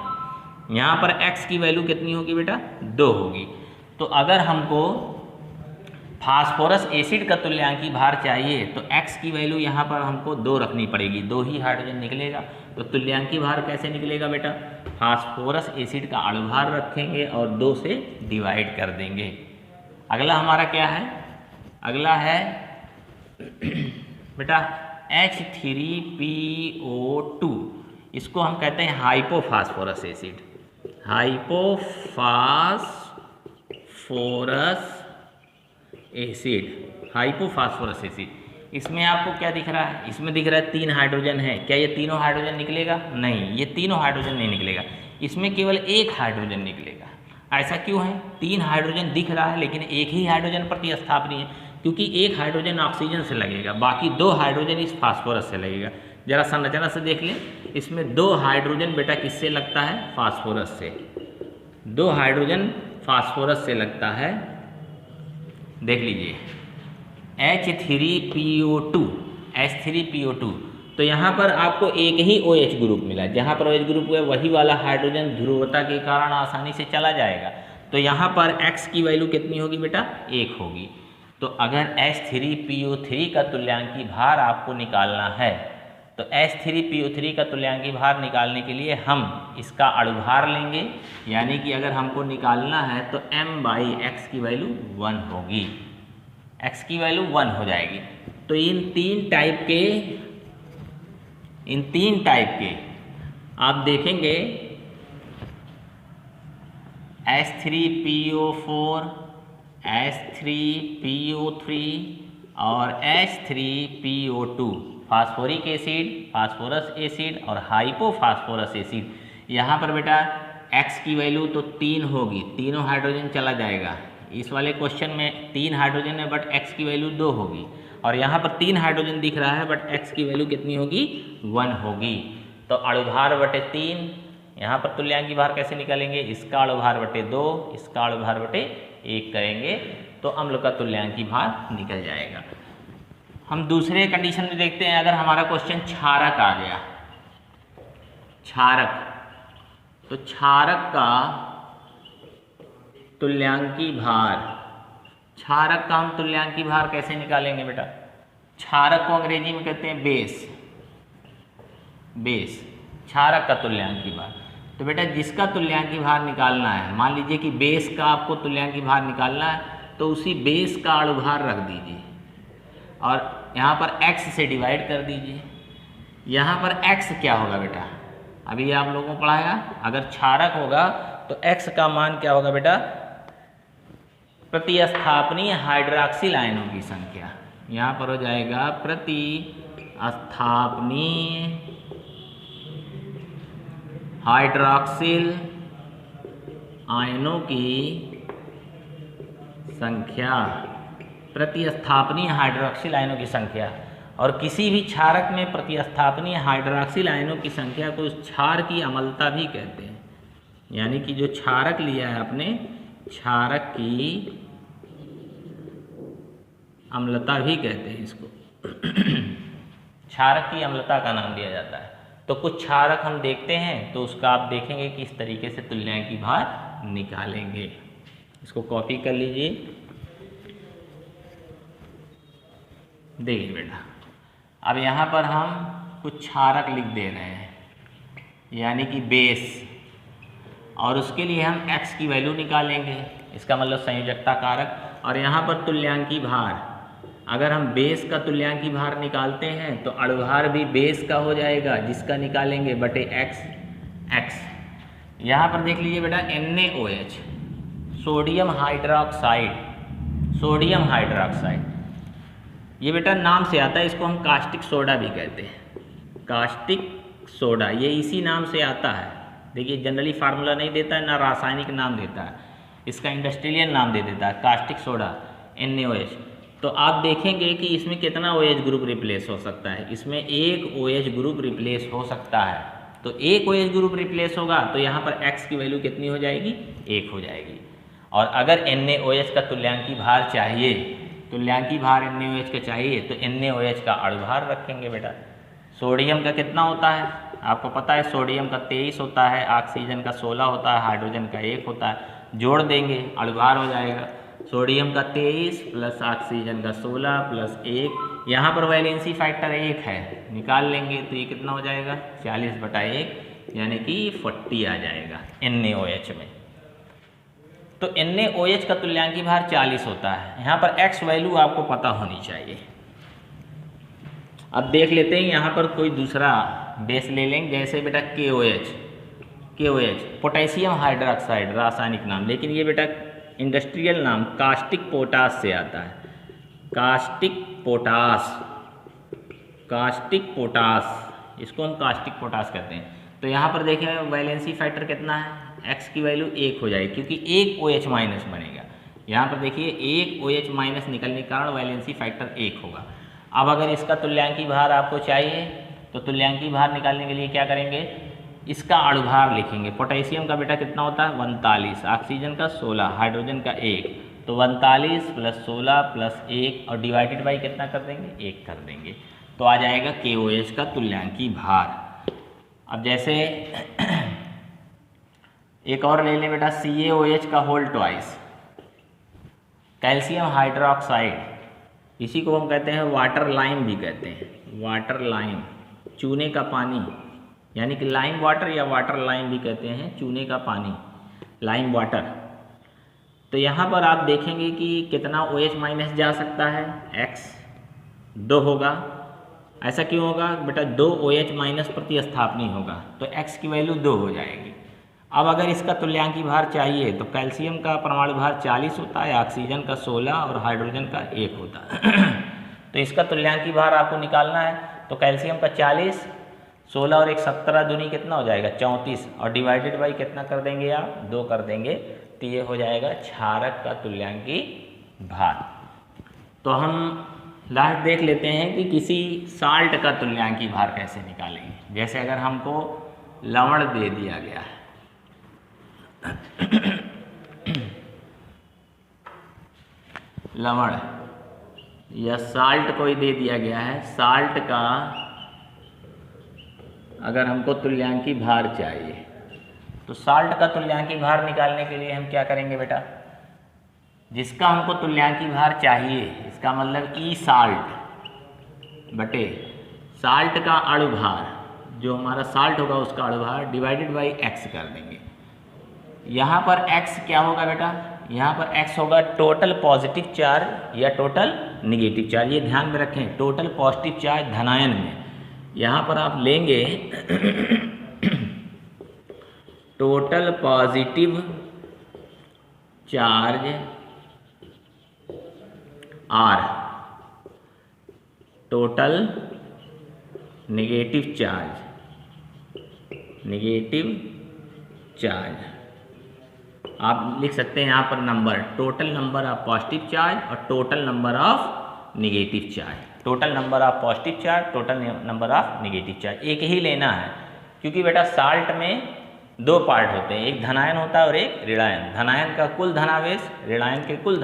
यहाँ पर X की वैल्यू कितनी होगी बेटा, 2 होगी। तो अगर हमको फास्फोरस एसिड का तुल्यांकी भार चाहिए तो X की वैल्यू यहाँ पर हमको 2 रखनी पड़ेगी, 2 ही हाइड्रोजन निकलेगा। तो तुल्यांकी भार कैसे निकलेगा बेटा, फास्फोरस एसिड का अणुभार रखेंगे और 2 से डिवाइड कर देंगे। अगला हमारा क्या है, अगला है बेटा H3PO2, इसको हम कहते हैं हाइपोफास्फोरस एसिड। हाइपोफास्फोरस एसिड, इसमें आपको क्या दिख रहा है, इसमें दिख रहा है 3 हाइड्रोजन है। क्या ये तीनों हाइड्रोजन निकलेगा, नहीं, ये तीनों हाइड्रोजन नहीं निकलेगा, इसमें केवल 1 हाइड्रोजन निकलेगा। ऐसा क्यों है, 3 हाइड्रोजन दिख रहा है लेकिन 1 ही हाइड्रोजन प्रतिस्थापनीय है, क्योंकि 1 हाइड्रोजन ऑक्सीजन से लगेगा, बाकी 2 हाइड्रोजन इस फास्फोरस से लगेगा। जरा संरचना से देख लें, इसमें 2 हाइड्रोजन बेटा किससे लगता है, फास्फोरस से, 2 हाइड्रोजन फास्फोरस से लगता है। देख लीजिए H3PO2, तो यहाँ पर आपको एक ही OH ग्रुप मिला, जहाँ पर OH ग्रुप है वही वाला हाइड्रोजन ध्रुवता के कारण आसानी से चला जाएगा। तो यहाँ पर X की वैल्यू कितनी होगी बेटा, 1 होगी। तो अगर H3PO3 का तुल्यांकी भार आपको निकालना है तो H3PO3 का तुल्यांकी भार निकालने के लिए हम इसका अणुभार लेंगे, यानी कि अगर हमको निकालना है तो m/x की वैल्यू 1 होगी, x की वैल्यू 1 हो जाएगी। तो इन तीन टाइप के आप देखेंगे H3PO4, H3PO3 और H3PO2, phosphoric acid, phosphorus acid और हाइपोफास्फोरस एसिड। यहाँ पर बेटा X की वैल्यू तो 3 होगी, तीनों हाइड्रोजन चला जाएगा, इस वाले क्वेश्चन में 3 हाइड्रोजन है बट x की वैल्यू 2 होगी, और यहाँ पर 3 हाइड्रोजन दिख रहा है बट x की वैल्यू कितनी होगी, 1 होगी। तो अणुभार बटे 3, यहाँ पर तुल्यांकी भार कैसे निकालेंगे, इसका अणुभार बटे 2, इसका अणुभार बटे 1 करेंगे तो अम्ल का तुल्यांकी भार निकल जाएगा। हम दूसरे कंडीशन में देखते हैं, अगर हमारा क्वेश्चन क्षारक आ गया, क्षारक, तो क्षारक का तुल्यांकी भार, क्षारक का हम तुल्यांकी भार कैसे निकालेंगे बेटा, क्षारक को अंग्रेजी में कहते हैं बेस, बेस क्षारक का तुल्यांकी भार। तो बेटा जिसका तुल्यांकी भार निकालना है, मान लीजिए कि बेस का आपको तुल्यांकी भार निकालना है, तो उसी बेस का अणुभार रख दीजिए और यहाँ पर x से डिवाइड कर दीजिए। यहाँ पर x क्या होगा बेटा, अभी आप लोगों को पढ़ाया, अगर क्षारक होगा तो x का मान क्या होगा बेटा, प्रतिस्थापनीय हाइड्रॉक्सिल आयनों की संख्या। यहाँ पर हो जाएगा प्रतिस्थापनीय हाइड्रॉक्सिल आयनों की संख्या, प्रतिस्थापनीय हाइड्रॉक्सिल आयनों की संख्या। और किसी भी क्षारक में प्रतिस्थापनीय हाइड्रॉक्सिल आयनों की संख्या को उस क्षार की अम्लता भी कहते हैं, यानी कि जो क्षारक लिया है आपने, क्षारक की अम्लता भी कहते हैं इसको क्षारक की अम्लता का नाम दिया जाता है। तो कुछ क्षारक हम देखते हैं तो उसका आप देखेंगे कि इस तरीके से तुल्यांकी भार निकालेंगे। इसको कॉपी कर लीजिए, देखिए बेटा, अब यहाँ पर हम कुछ क्षारक लिख दे रहे हैं, यानी कि बेस, और उसके लिए हम x की वैल्यू निकालेंगे, इसका मतलब संयोजकता कारक। और यहाँ पर तुल्यांकी भार, अगर हम बेस का तुल्यांकी भार निकालते हैं तो अणुभार भी बेस का हो जाएगा, जिसका निकालेंगे बटे x। यहाँ पर देख लीजिए बेटा NaOH, sodium hydroxide, sodium hydroxide, ये बेटा नाम से आता है, इसको हम कास्टिक सोडा भी कहते हैं, कास्टिक सोडा, ये इसी नाम से आता है। देखिए जनरली फार्मूला नहीं देता है, ना रासायनिक नाम देता है, इसका इंडस्ट्रियल नाम दे देता है, कास्टिक सोडा NaOH। तो आप देखेंगे कि इसमें कितना OH ग्रुप रिप्लेस हो सकता है, इसमें एक OH ग्रुप रिप्लेस हो सकता है। तो एक OH ग्रुप रिप्लेस होगा तो यहाँ पर x की वैल्यू कितनी हो जाएगी, 1 हो जाएगी। और अगर NaOH का तुल्यांकी भार चाहिए, तुल्यांकी भार NaOH का चाहिए, तो NaOH का अणुभार रखेंगे बेटा। सोडियम का कितना होता है आपको पता है, सोडियम का 23 होता है, ऑक्सीजन का 16 होता है, हाइड्रोजन का 1 होता है, जोड़ देंगे अणुभार हो जाएगा सोडियम का 23 प्लस ऑक्सीजन का 16 प्लस 1, यहाँ पर वैलेंसी फैक्टर 1 है, निकाल लेंगे तो ये कितना हो जाएगा, 40/1, यानी कि 40 आ जाएगा NaOH में। तो NaOH का तुल्यांकी भार 40 होता है। यहाँ पर x वैल्यू आपको पता होनी चाहिए। अब देख लेते हैं, यहाँ पर कोई दूसरा बेस ले लेंगे, जैसे बेटा KOH, पोटेशियम हाइड्रोक्साइड रासायनिक नाम, लेकिन ये बेटा इंडस्ट्रियल नाम कास्टिक पोटास से आता है, कास्टिक पोटास, इसको हम कास्टिक पोटास कहते हैं। तो यहाँ पर देखें वैलेंसी फैक्टर कितना है, x की वैल्यू 1 हो जाएगी, क्योंकि एक OH माइनस बनेगा। यहाँ पर देखिए एक OH माइनस निकलने के कारण वैलेंसी फैक्टर 1 होगा। अब अगर इसका तुल्यांकी भार आपको चाहिए तो तुल्यांकी भार निकालने के लिए क्या करेंगे, इसका अणुभार लिखेंगे। पोटेशियम का बेटा कितना होता है, 39, ऑक्सीजन का 16, हाइड्रोजन का 1, तो 39 + 16 + 1 और डिवाइडेड बाई कितना कर देंगे, 1 कर देंगे, तो आ जाएगा KOH का तुल्यांकी भार। अब जैसे एक और ले लें बेटा, CaOH का होल ट्वाइस, कैल्शियम हाइड्रोक्साइड, इसी को हम कहते हैं वाटर लाइम भी कहते हैं, वाटर लाइम, चूने का पानी, यानी कि लाइम वाटर या वाटर लाइम भी कहते हैं, चूने का पानी, लाइम वाटर। तो यहाँ पर आप देखेंगे कि कितना OH माइनस जा सकता है, x 2 होगा। ऐसा क्यों होगा बेटा, 2 OH माइनस प्रतिस्थापनी होगा, तो x की वैल्यू 2 हो जाएगी। अब अगर इसका तुल्यांकी भार चाहिए तो कैल्शियम का परमाणु भार 40 होता है, ऑक्सीजन का 16 और हाइड्रोजन का 1 होता है तो इसका तुल्यांकी भार आपको निकालना है, तो कैल्शियम का 40, 16 और 1 17 दूनी कितना हो जाएगा, 34, और डिवाइडेड बाई कितना कर देंगे आप, 2 कर देंगे, तो ये हो जाएगा क्षारक का तुल्यांकी भार। तो हम लास्ट देख लेते हैं कि किसी साल्ट का तुल्यांकी भार कैसे निकालेंगे। जैसे अगर हमको लवण दे दिया गया है लवण या साल्ट कोई दे दिया गया है, साल्ट का अगर हमको तुल्यांकी भार चाहिए तो साल्ट का तुल्यांकी भार निकालने के लिए हम क्या करेंगे बेटा, जिसका हमको तुल्यांकी भार चाहिए, इसका मतलब ई साल्ट बटे साल्ट का अणुभार, जो हमारा साल्ट होगा उसका अणुभार डिवाइडेड बाई एक्स कर देंगे। यहाँ पर एक्स क्या होगा बेटा, यहाँ पर एक्स होगा टोटल पॉजिटिव चार्ज या टोटल निगेटिव चार्ज। ये ध्यान में रखें, टोटल पॉजिटिव चार्ज धनायन में, यहाँ पर आप लेंगे टोटल पॉजिटिव चार्ज आर, टोटल नेगेटिव चार्ज आप लिख सकते हैं यहाँ पर number, total number of positive charge और total number of negative charge. Total number of positive charge, total number of negative charge एक ही लेना है, क्योंकि बेटा साल्ट में दो पार्ट होते हैं, एक धनायन होता है और एक ऋणायन। धनायन का कुल धनावेश ऋणायन के कुल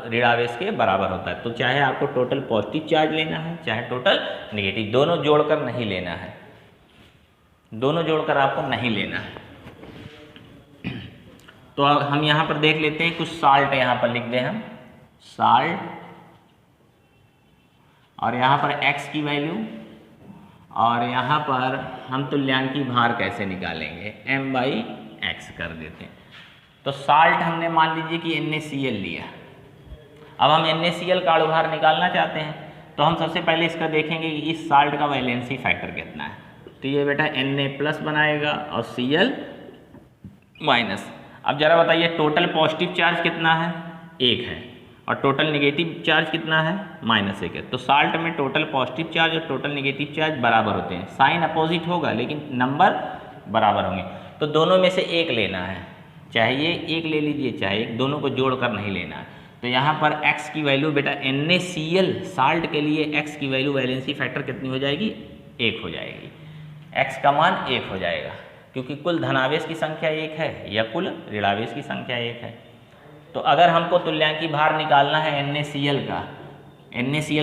ऋणावेश के बराबर होता है। तो चाहे आपको टोटल पॉजिटिव चार्ज लेना है चाहे टोटल निगेटिव, दोनों जोड़कर नहीं लेना है, दोनों जोड़कर आपको नहीं लेना है। तो अब हम यहाँ पर देख लेते हैं, कुछ साल्ट यहाँ पर लिख दें हम, साल्ट, और यहाँ पर x की वैल्यू, और यहाँ पर हम तुल्यांकी भार कैसे निकालेंगे, m/x कर देते हैं। तो साल्ट हमने मान लीजिए कि NaCl लिया, अब हम NaCl का अणुभार निकालना चाहते हैं, तो हम सबसे पहले इसका देखेंगे कि इस साल्ट का वैलेंसी फैक्टर कितना है। तो ये बेटा Na+ बनाएगा और Cl-। अब जरा बताइए टोटल पॉजिटिव चार्ज कितना है, 1 है, और टोटल नेगेटिव चार्ज कितना है, -1 है। तो साल्ट में टोटल पॉजिटिव चार्ज और टोटल नेगेटिव चार्ज बराबर होते हैं, साइन अपोजिट होगा लेकिन नंबर बराबर होंगे। तो दोनों में से एक लेना है, चाहे ये एक ले लीजिए चाहे एक, दोनों को जोड़कर नहीं लेना है। तो यहाँ पर x की वैल्यू बेटा NaCl साल्ट के लिए x की वैल्यू वैलेंसी फैक्टर कितनी हो जाएगी, 1 हो जाएगी। x का मान 1 हो जाएगा, क्योंकि कुल धनावेश की संख्या 1 है या कुल ऋणावेश की संख्या 1 है। तो अगर हमको तुल्यांकी भार निकालना है NaCl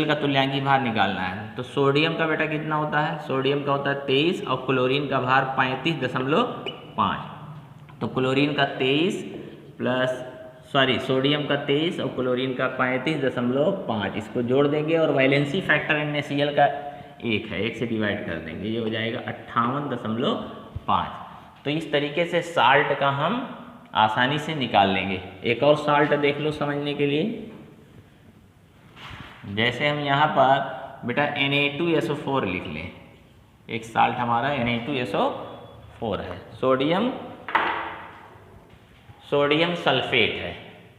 का तुल्यांकी भार निकालना है, तो सोडियम का बेटा कितना होता है, सोडियम का होता है 23 और क्लोरीन का भार 35.5। तो क्लोरीन का 23 सोडियम का 23 और क्लोरीन का 35.5, इसको जोड़ देंगे और वैलेंसी फैक्टर NaCl का 1 है, 1 से डिवाइड कर देंगे, ये हो जाएगा 58.5। तो इस तरीके से साल्ट का हम आसानी से निकाल लेंगे। एक और साल्ट देख लो समझने के लिए, जैसे हम यहाँ पर बेटा Na2SO4 लिख लें, एक साल्ट हमारा Na2SO4 है, सोडियम सल्फेट है।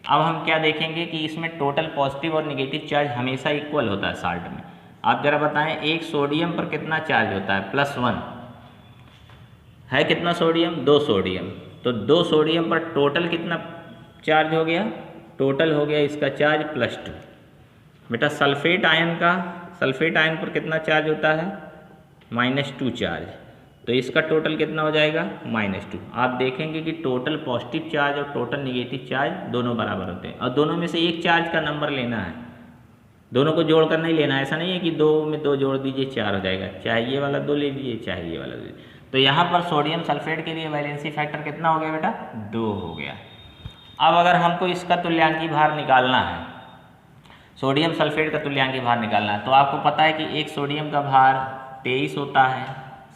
अब हम क्या देखेंगे कि इसमें टोटल पॉजिटिव और निगेटिव चार्ज हमेशा इक्वल होता है साल्ट में। आप जरा बताएं, एक सोडियम पर कितना चार्ज होता है, +1 है, कितना सोडियम, 2 सोडियम, तो 2 सोडियम पर टोटल कितना चार्ज हो गया, टोटल हो गया इसका चार्ज +2। बेटा सल्फेट आयन पर कितना चार्ज होता है, -2 चार्ज, तो इसका टोटल कितना हो जाएगा, -2। आप देखेंगे कि टोटल पॉजिटिव चार्ज और टोटल निगेटिव चार्ज दोनों बराबर होते हैं, और दोनों में से एक चार्ज का नंबर लेना है, दोनों को जोड़कर नहीं लेना। ऐसा नहीं है कि 2 में 2 जोड़ दीजिए 4 हो जाएगा, चाहे ये वाला 2 ले लीजिए चाहे ये वाला 2। तो यहाँ पर सोडियम सल्फेट के लिए वैलेंसी फैक्टर कितना हो गया बेटा, 2 हो गया। अब अगर हमको इसका तुल्यांकी भार निकालना है, सोडियम सल्फेट का तुल्यांकी भार निकालना है, तो आपको पता है कि एक सोडियम का भार 23 होता है,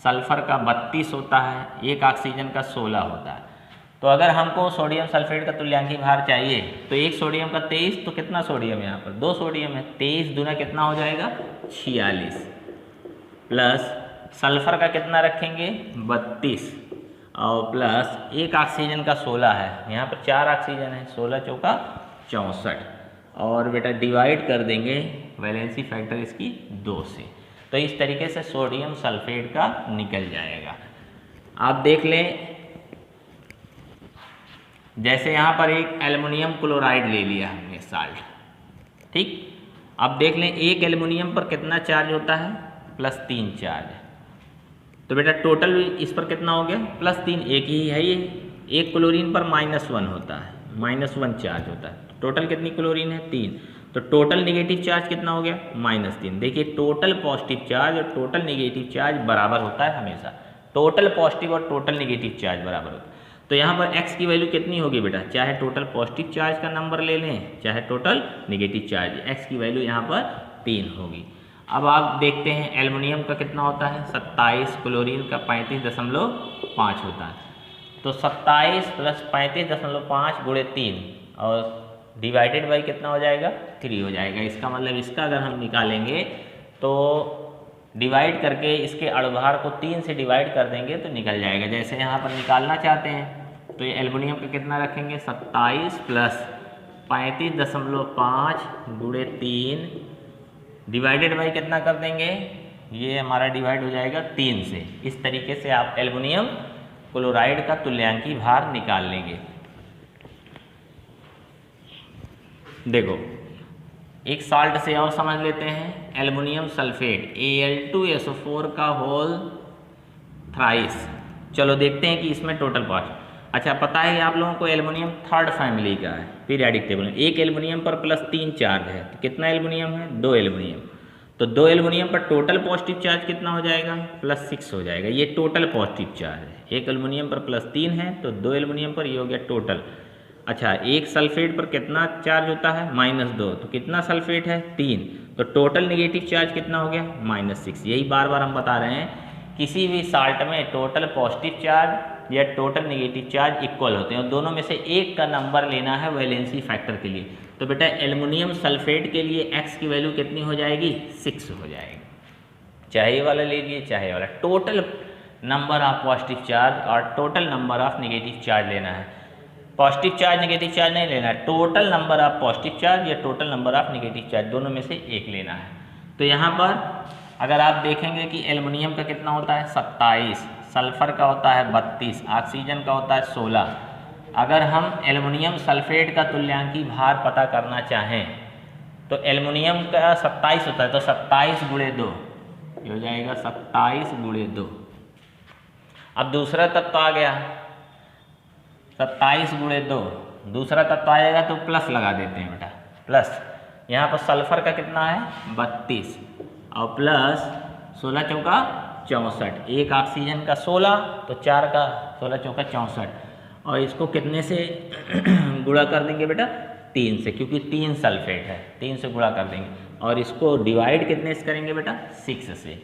सल्फर का 32 होता है, एक ऑक्सीजन का 16 होता है। तो अगर हमको सोडियम सल्फेट का तुल्यांकी भार चाहिए, तो एक सोडियम का 23, तो कितना सोडियम है यहाँ पर, 2 सोडियम है, 23 दूना कितना हो जाएगा, 46, प्लस सल्फर का कितना रखेंगे, 32, और प्लस एक ऑक्सीजन का 16 है, यहाँ पर 4 ऑक्सीजन है, 16 चौका 64, और बेटा डिवाइड कर देंगे वैलेंसी फैक्टर इसकी 2 से। तो इस तरीके से सोडियम सल्फेट का निकल जाएगा। आप देख लें, जैसे यहाँ पर एक एल्युमिनियम क्लोराइड ले लिया हमने साल्ट, ठीक। अब देख लें एक एल्युमिनियम पर कितना चार्ज होता है, +3 चार्ज। तो बेटा टोटल इस पर कितना हो गया, +3, एक ही है ये। एक क्लोरीन पर -1 होता है, -1 चार्ज होता है। टोटल कितनी क्लोरीन है, 3। तो टोटल नेगेटिव चार्ज कितना हो गया, -3। देखिए टोटल पॉजिटिव चार्ज और टोटल नेगेटिव चार्ज बराबर होता है हमेशा। टोटल पॉजिटिव और टोटल नेगेटिव चार्ज बराबर होता है। तो यहाँ पर x की वैल्यू कितनी होगी बेटा, चाहे टोटल पॉजिटिव चार्ज का नंबर ले लें चाहे टोटल नेगेटिव चार्ज, x की वैल्यू यहाँ पर 3 होगी। अब आप देखते हैं एल्युमिनियम का कितना होता है, 27, क्लोरीन का 35.5 होता है। तो 27 + 35.5 × 3 और डिवाइडेड बाई कितना हो जाएगा, 3 हो जाएगा। इसका मतलब इसका अगर हम निकालेंगे तो डिवाइड करके इसके अणुभार को 3 से डिवाइड कर देंगे तो निकल जाएगा। जैसे यहाँ पर निकालना चाहते हैं तो ये एल्युमिनियम का कितना रखेंगे, 27 + 35.5 × 3 डिवाइडेड बाई कितना कर देंगे, ये हमारा डिवाइड हो जाएगा 3 से। इस तरीके से आप एल्युमिनियम क्लोराइड का तुल्यांकी भार निकाल लेंगे। देखो एक साल्ट से और समझ लेते हैं, एल्युमिनियम सल्फेट Al2SO4 का होल थ्राइस। चलो देखते हैं कि इसमें टोटल कॉस्ट। अच्छा पता है आप लोगों को एल्युमिनियम थर्ड फैमिली का है पीरियोडिक टेबल में। एक एल्युमिनियम पर +3 चार्ज है, तो कितना एल्युमिनियम है, 2 एल्युमिनियम। तो 2 एल्युमिनियम पर टोटल पॉजिटिव चार्ज कितना हो जाएगा, +6 हो जाएगा। ये टोटल पॉजिटिव चार्ज है। एक एल्युमिनियम पर +3 है तो 2 एल्युमिनियम पर ये हो गया टोटल। अच्छा एक सल्फेट पर कितना चार्ज होता है, -2, तो कितना सल्फेट है, 3। तो टोटल नेगेटिव चार्ज कितना हो गया, -6। यही बार बार हम बता रहे हैं, किसी भी साल्ट में टोटल पॉजिटिव चार्ज या टोटल नेगेटिव चार्ज इक्वल होते हैं और दोनों में से एक का नंबर लेना है वैलेंसी फैक्टर के लिए। तो बेटा एल्युमिनियम सल्फेट के लिए x की वैल्यू कितनी हो जाएगी, 6 हो जाएगी। चाहे ये वाला ले लिए चाहे वाला, total number of positive charge और total number of negative charge लेना है। पॉजिटिव चार्ज नेगेटिव चार्ज नहीं लेना है, total number of positive charge या total number of negative charge, दोनों में से एक लेना है। तो यहाँ पर अगर आप देखेंगे कि एल्युमिनियम का कितना होता है, 27, सल्फर का होता है 32, ऑक्सीजन का होता है 16। अगर हम एल्युमिनियम सल्फेट का तुल्यांकी भार पता करना चाहें तो एल्युमिनियम का 27 होता है, तो 27 × 2 ये हो जाएगा 27 × 2। अब दूसरा तत्व आ गया 27 × 2, दूसरा तत्व आएगा तो प्लस लगा देते हैं बेटा, प्लस। यहाँ पर सल्फर का कितना है, 32 और प्लस 16 चौका 64। एक ऑक्सीजन का 16 तो 4 का 16 चौका 64 और इसको कितने से गुणा कर देंगे बेटा, 3 से, क्योंकि 3 सल्फेट है, 3 से गुणा कर देंगे। और इसको डिवाइड कितने से करेंगे बेटा, 6 से।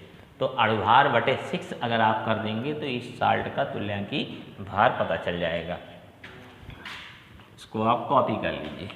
तो अणुभार बटे 6 अगर आप कर देंगे तो इस साल्ट का तुल्यांकी भार पता चल जाएगा। इसको आप कॉपी कर लीजिए।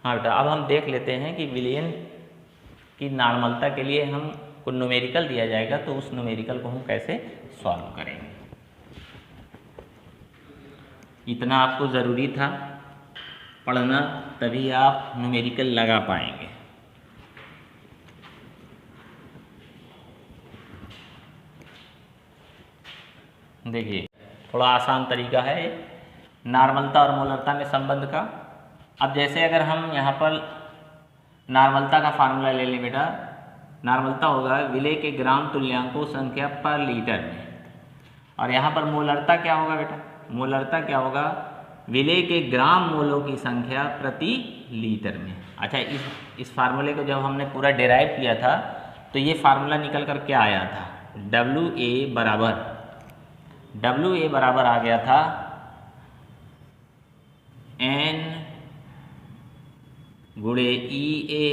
हाँ बेटा, अब हम देख लेते हैं कि विलयन की नॉर्मलता के लिए हम को न्यूमेरिकल दिया जाएगा तो उस न्यूमेरिकल को हम कैसे सॉल्व करेंगे। इतना आपको ज़रूरी था पढ़ना, तभी आप न्यूमेरिकल लगा पाएंगे। देखिए थोड़ा आसान तरीका है नॉर्मलता और मोलरता में संबंध का। अब जैसे अगर हम यहाँ पर नॉर्मलता का फार्मूला ले लें बेटा, नॉर्मलता होगा विलेय के ग्राम तुल्यांकों संख्या पर लीटर में, और यहाँ पर मोलरता क्या होगा बेटा, मोलरता क्या होगा, विलेय के ग्राम मोलों की संख्या प्रति लीटर में। अच्छा, इस फार्मूले को जब हमने पूरा डिराइव किया था तो ये फार्मूला निकल कर क्या आया था, WA बराबर आ गया था N गुणे EA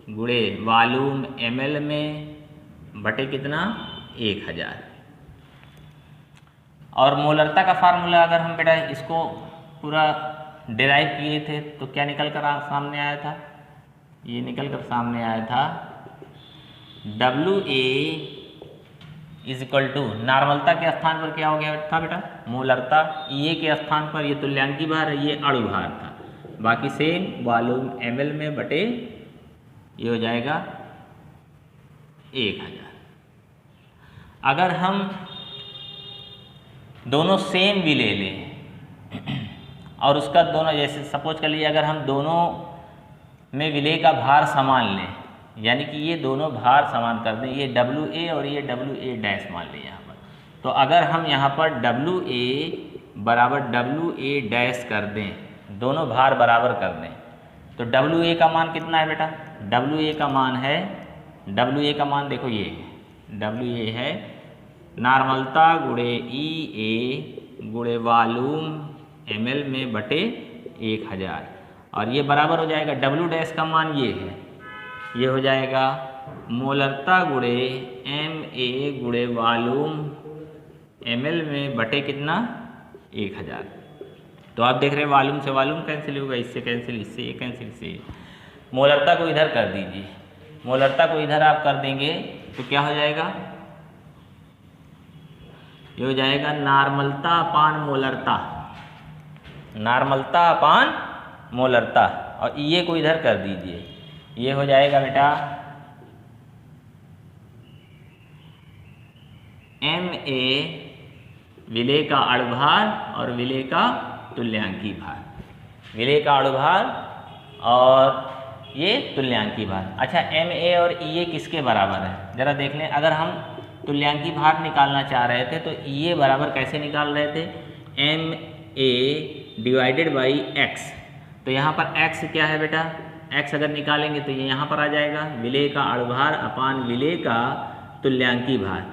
गुणे वॉल्यूम ml में बटे कितना 1000। और मोलरता का फार्मूला अगर हम बेटा इसको पूरा डिराइव किए थे तो क्या निकल कर सामने आया था, ये निकल कर सामने आया था WA इज इक्वल टू नॉर्मलता के स्थान पर क्या हो गया था बेटा, मोलरता, EA के स्थान पर ये तुल्यांकी भार है, ये अणु भार था, बाकी सेम वॉल्यूम ml में बटे ये हो जाएगा 1000। अगर हम दोनों सेम विलेय लें और उसका दोनों, जैसे सपोज कर लीजिए अगर हम दोनों में विलेय का भार समान लें, यानी कि ये दोनों भार समान कर दें, ये WA और ये WA डैश मान लें यहाँ पर, तो अगर हम यहाँ पर WA बराबर WA डैश कर दें, दोनों भार बराबर कर दें, तो WA का मान कितना है बेटा, WA का मान है, WA का मान देखो ये WA है नॉर्मलता गुणे EA गुणे वॉल्यूम ml में बटे 1000, और ये बराबर हो जाएगा W डैश का मान ये है, ये हो जाएगा मोलरता गुणे MA गुणे वॉल्यूम ml में बटे कितना 1000। तो आप देख रहे हैं वॉल्यूम से वॉल्यूम कैंसिल होगा, इससे कैंसिल, इससे ये कैंसिल, इससे मोलरता को इधर कर दीजिए, मोलरता को इधर आप कर देंगे तो क्या हो जाएगा, ये हो जाएगा नॉर्मलता अपान मोलरता, नॉर्मलता अपान मोलरता, और EA को इधर कर दीजिए, ये हो जाएगा बेटा MA विलेय का अणुभार और विलेय का तुल्यांकी भार, विलेय का अणुभार और ये तुल्यांकी भार। अच्छा, MA और EA किसके बराबर है जरा देख लें। अगर हम तुल्यांकी भार निकालना चाह रहे थे तो EA बराबर कैसे निकाल रहे थे, MA डिवाइडेड बाई X, तो यहाँ पर X क्या है बेटा, X अगर निकालेंगे तो ये यहाँ पर आ जाएगा विलेय का अणुभार अपान विलेय का तुल्यांकी भार।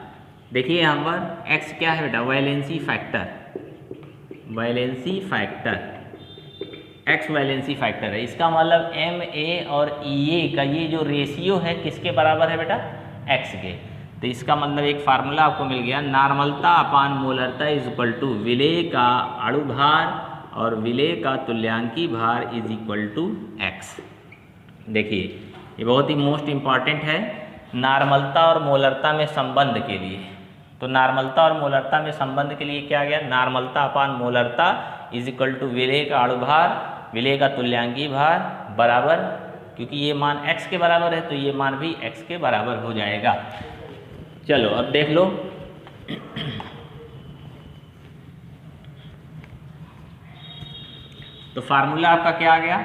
देखिए यहाँ पर X क्या है बेटा, valency factor, valency factor, X valency factor है, इसका मतलब MA और EA का ये जो रेशियो है किसके बराबर है बेटा, X के। तो इसका मतलब एक फार्मूला आपको मिल गया, नॉर्मलता upon molarity is equal to विलेय का अणुभार और विलेय का तुल्यांकी भार इज इक्वल टू X। देखिए ये बहुत ही मोस्ट इम्पॉर्टेंट है नॉर्मलता और मोलरता में संबंध के लिए। तो नॉर्मलता और मोलरता में संबंध के लिए क्या गया, नॉर्मलता upon molarity is equal to विलेय का अणुभार विलेय का तुल्यांकी भार बराबर, क्योंकि ये मान X के बराबर है तो ये मान भी X के बराबर हो जाएगा। चलो अब देख लो, तो फार्मूला आपका क्या आ गया,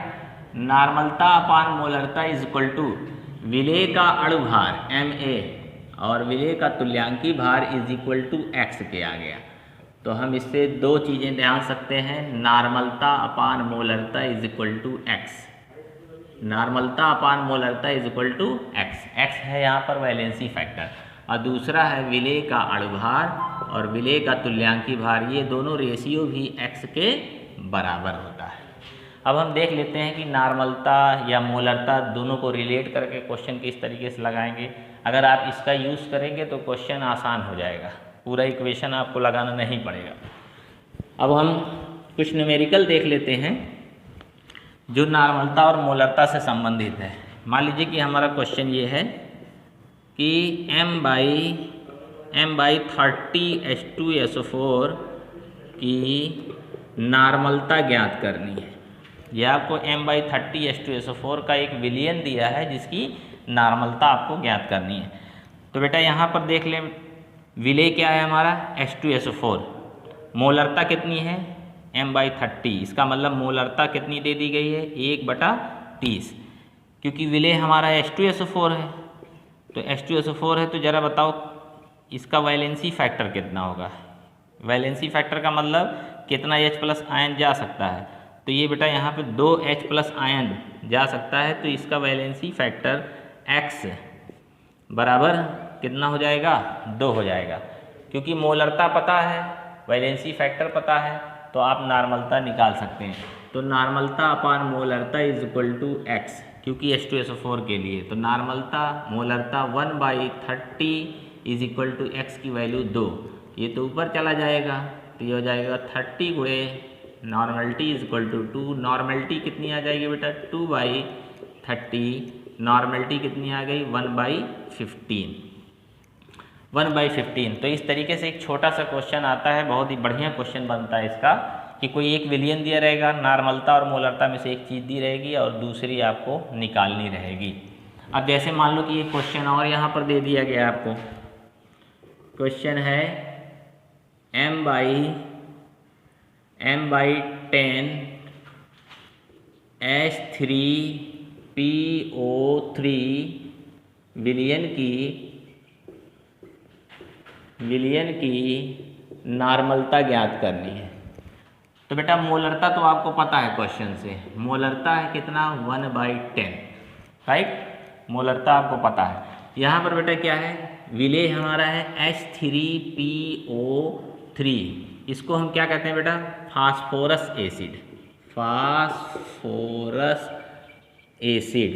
नॉर्मलता upon molarity is equal to विलेय का अणुभार MA और विलेय का तुल्यांकी भार इज इक्वल टू X के आ गया। तो हम इससे दो चीज़ें ध्यान सकते हैं, normality upon molarity is equal to X, normality upon molarity is equal to X, X है यहाँ पर वैलेंसी फैक्टर, और दूसरा है विलेय का अणुभार और विलेय का तुल्यांकी भार, ये दोनों रेशियो भी X के बराबर होता है। अब हम देख लेते हैं कि नॉर्मलता या मोलरता दोनों को रिलेट करके क्वेश्चन किस तरीके से लगाएंगे। अगर आप इसका यूज़ करेंगे तो क्वेश्चन आसान हो जाएगा, पूरा इक्वेशन आपको लगाना नहीं पड़ेगा। अब हम कुछ न्यूमेरिकल देख लेते हैं जो नॉर्मलता और मोलरता से संबंधित है। मान लीजिए कि हमारा क्वेश्चन ये है कि m बाई 30H2SO4 की नॉर्मलता ज्ञात करनी है। यह आपको m बाई 30H2SO4 का एक विलयन दिया है जिसकी नॉर्मलता आपको ज्ञात करनी है। तो बेटा यहाँ पर देख लें, विलेय क्या है हमारा H2SO4, मोलरता कितनी है m/30। इसका मतलब मोलरता कितनी दे दी गई है, 1/30। क्योंकि विलेय हमारा H2SO4 है, तो H2SO4 है, तो ज़रा बताओ इसका वैलेंसी फैक्टर कितना होगा। वैलेंसी फैक्टर का मतलब कितना H+ आयन जा सकता है। तो ये बेटा यहाँ पे 2 H+ आयन जा सकता है, तो इसका वैलेंसी फैक्टर X बराबर कितना हो जाएगा, 2 हो जाएगा। क्योंकि मोलरता पता है, वैलेंसी फैक्टर पता है, तो आप नॉर्मलता निकाल सकते हैं। तो नॉर्मलता upon molarity is equal to X, क्योंकि H2SO4 के लिए तो normality मोलरता 1/30 is equal to X की वैल्यू 2। ये तो ऊपर चला जाएगा, तो ये हो जाएगा 30 गुणे normality is equal to 2। Normality कितनी आ जाएगी बेटा, 2/30। नॉर्मलिटी कितनी आ गई, 1/15। 1/15। तो इस तरीके से एक छोटा सा क्वेश्चन आता है, बहुत ही बढ़िया क्वेश्चन बनता है इसका, कि कोई एक विलियन दिया रहेगा, नॉर्मलता और मोलरता में से एक चीज़ दी रहेगी और दूसरी आपको निकालनी रहेगी। अब जैसे मान लो कि ये क्वेश्चन और यहाँ पर दे दिया गया आपको, क्वेश्चन है m/10 H3PO3 विलियन की नॉर्मलता ज्ञात करनी है। तो बेटा मोलरता तो आपको पता है क्वेश्चन से, मोलरता है कितना, 1/10, राइट। मोलरता आपको पता है। यहाँ पर बेटा क्या है, विलेय हमारा है H3PO3। इसको हम क्या कहते हैं बेटा, फास्फोरस एसिड। Phosphorus acid.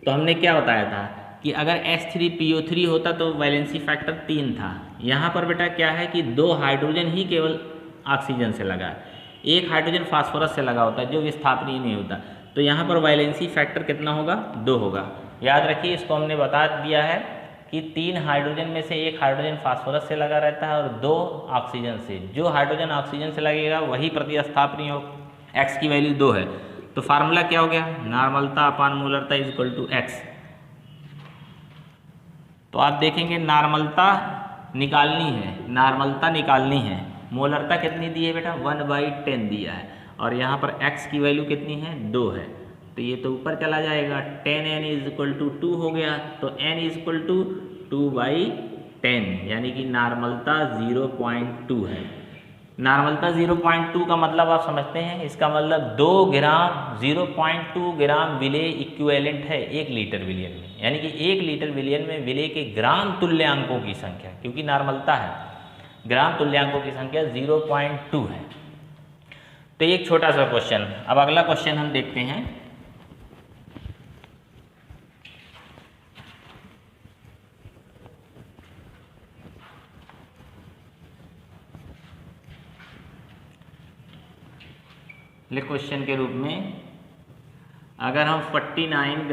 तो हमने क्या बताया था कि अगर H3PO3 होता तो वैलेंसी फैक्टर 3 था। यहाँ पर बेटा क्या है कि 2 हाइड्रोजन ही केवल ऑक्सीजन से लगा है, 1 हाइड्रोजन फास्फोरस से लगा होता है जो विस्थापनीय नहीं होता। तो यहाँ पर वैलेंसी फैक्टर कितना होगा, 2 होगा। याद रखिए, इसको हमने बता दिया है कि 3 हाइड्रोजन में से 1 हाइड्रोजन फास्फोरस से लगा रहता है और 2 ऑक्सीजन से। जो हाइड्रोजन ऑक्सीजन से लगेगा वही प्रतिस्थापनीय हो। X की वैल्यू 2 है, तो फार्मूला क्या हो गया, नॉर्मलता upon molarity is equal to X। तो आप देखेंगे नॉर्मलता निकालनी है, मोलरता कितनी दी है बेटा, 1/10 दिया है, और यहाँ पर X की वैल्यू कितनी है, 2 है। तो ये तो ऊपर चला जाएगा, 10n इज इक्वल टू 2 हो गया, तो n इज इक्वल टू 2/10, यानी कि नॉर्मलता 0.2 है। नॉर्मलता 0.2 का मतलब आप समझते हैं, इसका मतलब 0.2 ग्राम विलेय इक्विवेलेंट है 1 लीटर विलियन में, यानी कि 1 लीटर विलियन में विलेय के ग्राम तुल्यांकों की संख्या, क्योंकि नॉर्मलता है, ग्राम तुल्यांकों की संख्या 0.2 है। तो एक छोटा सा क्वेश्चन। अब अगला क्वेश्चन हम देखते हैं। क्वेश्चन के रूप में, अगर हम 49